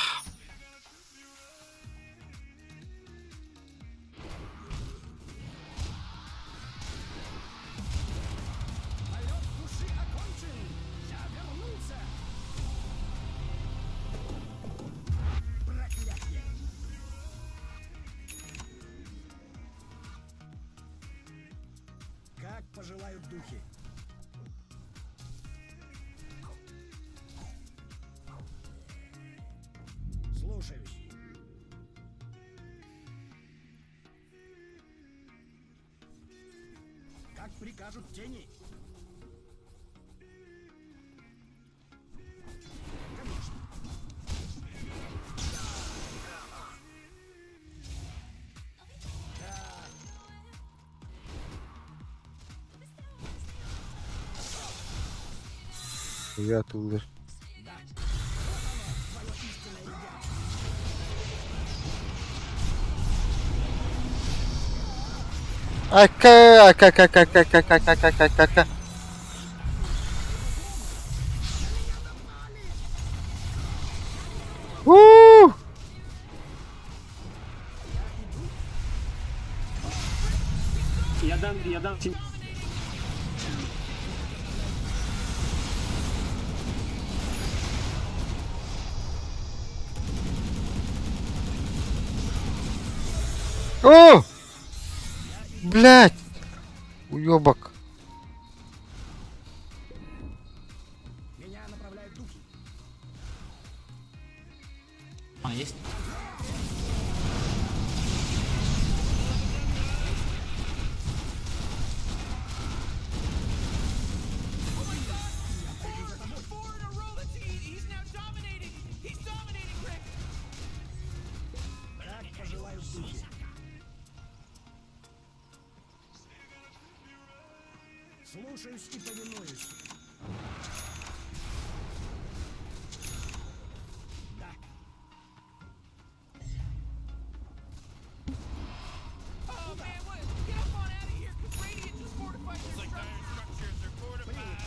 Как пожелают духи. Слушаюсь. Как прикажут тени. Конечно. Я тут. Ака. Я дам тебе. О! Блять! Уёбок. Меня направляют духи. А, есть? Как пожелают духи. Слушаюсь и повинуюсь. Да. Oh man, what? Get up on out of here, cause Radiant just fortified their structures are fortified.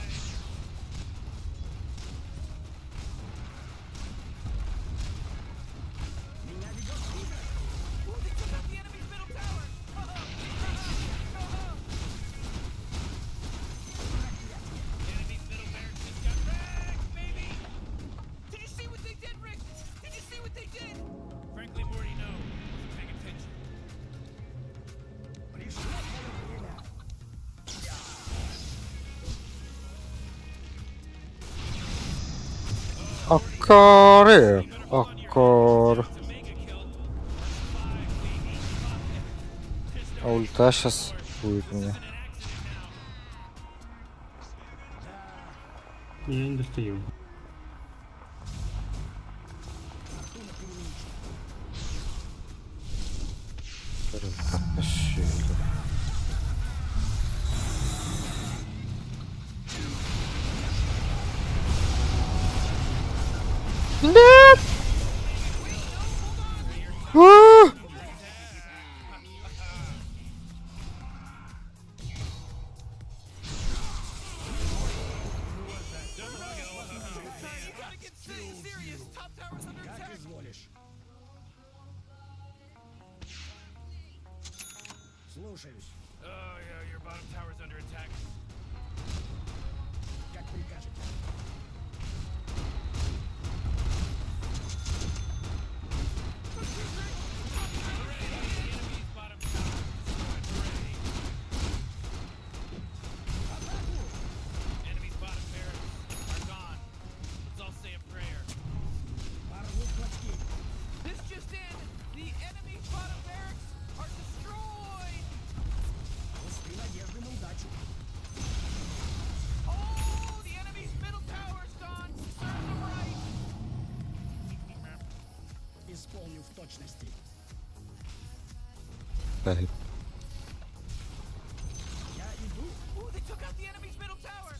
Меня ведет призрак. Ooh, they took out the enemy's middle tower. Аккори. Аккор. А ульта сейчас будет у меня. Я не достаю. Нет! А! Oh yeah, your bottom tower's under attack. Enemy's bottom barracks are gone. Let's all say a prayer. This just in! The enemy's bottom barracks are destroyed! Oh, the enemy's middle tower's gone! Serves them right! Блядь. Ooh, they took out the enemy's middle tower!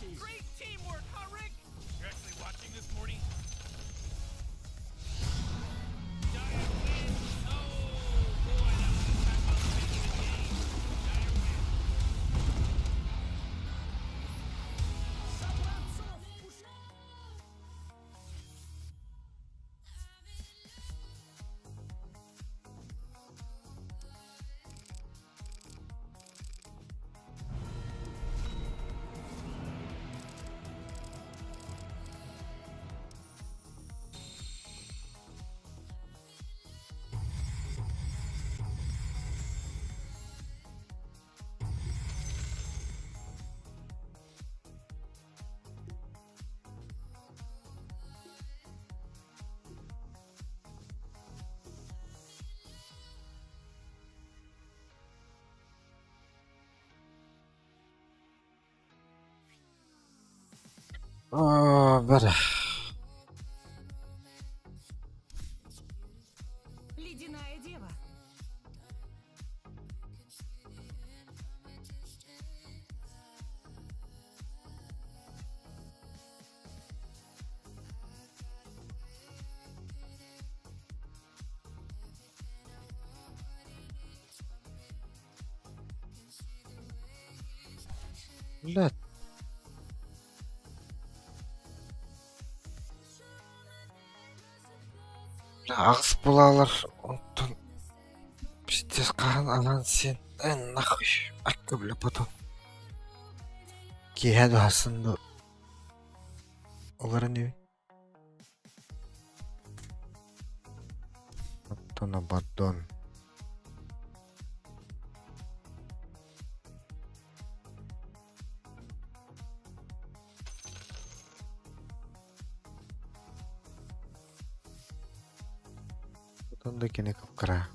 And great teamwork, huh, Rick? You're actually watching this, Morty? Giant win! Oh, boy, that was the time I was making the game. Giant win. А, бля. Ледяная дева. Блядь. Ағыс болалар. Онтон. Пиздец қаған алан сен. Нахуй. Акка бля потом. Киһәд асынды. Олар не? Онтон абаддон. Потом да кене капкара.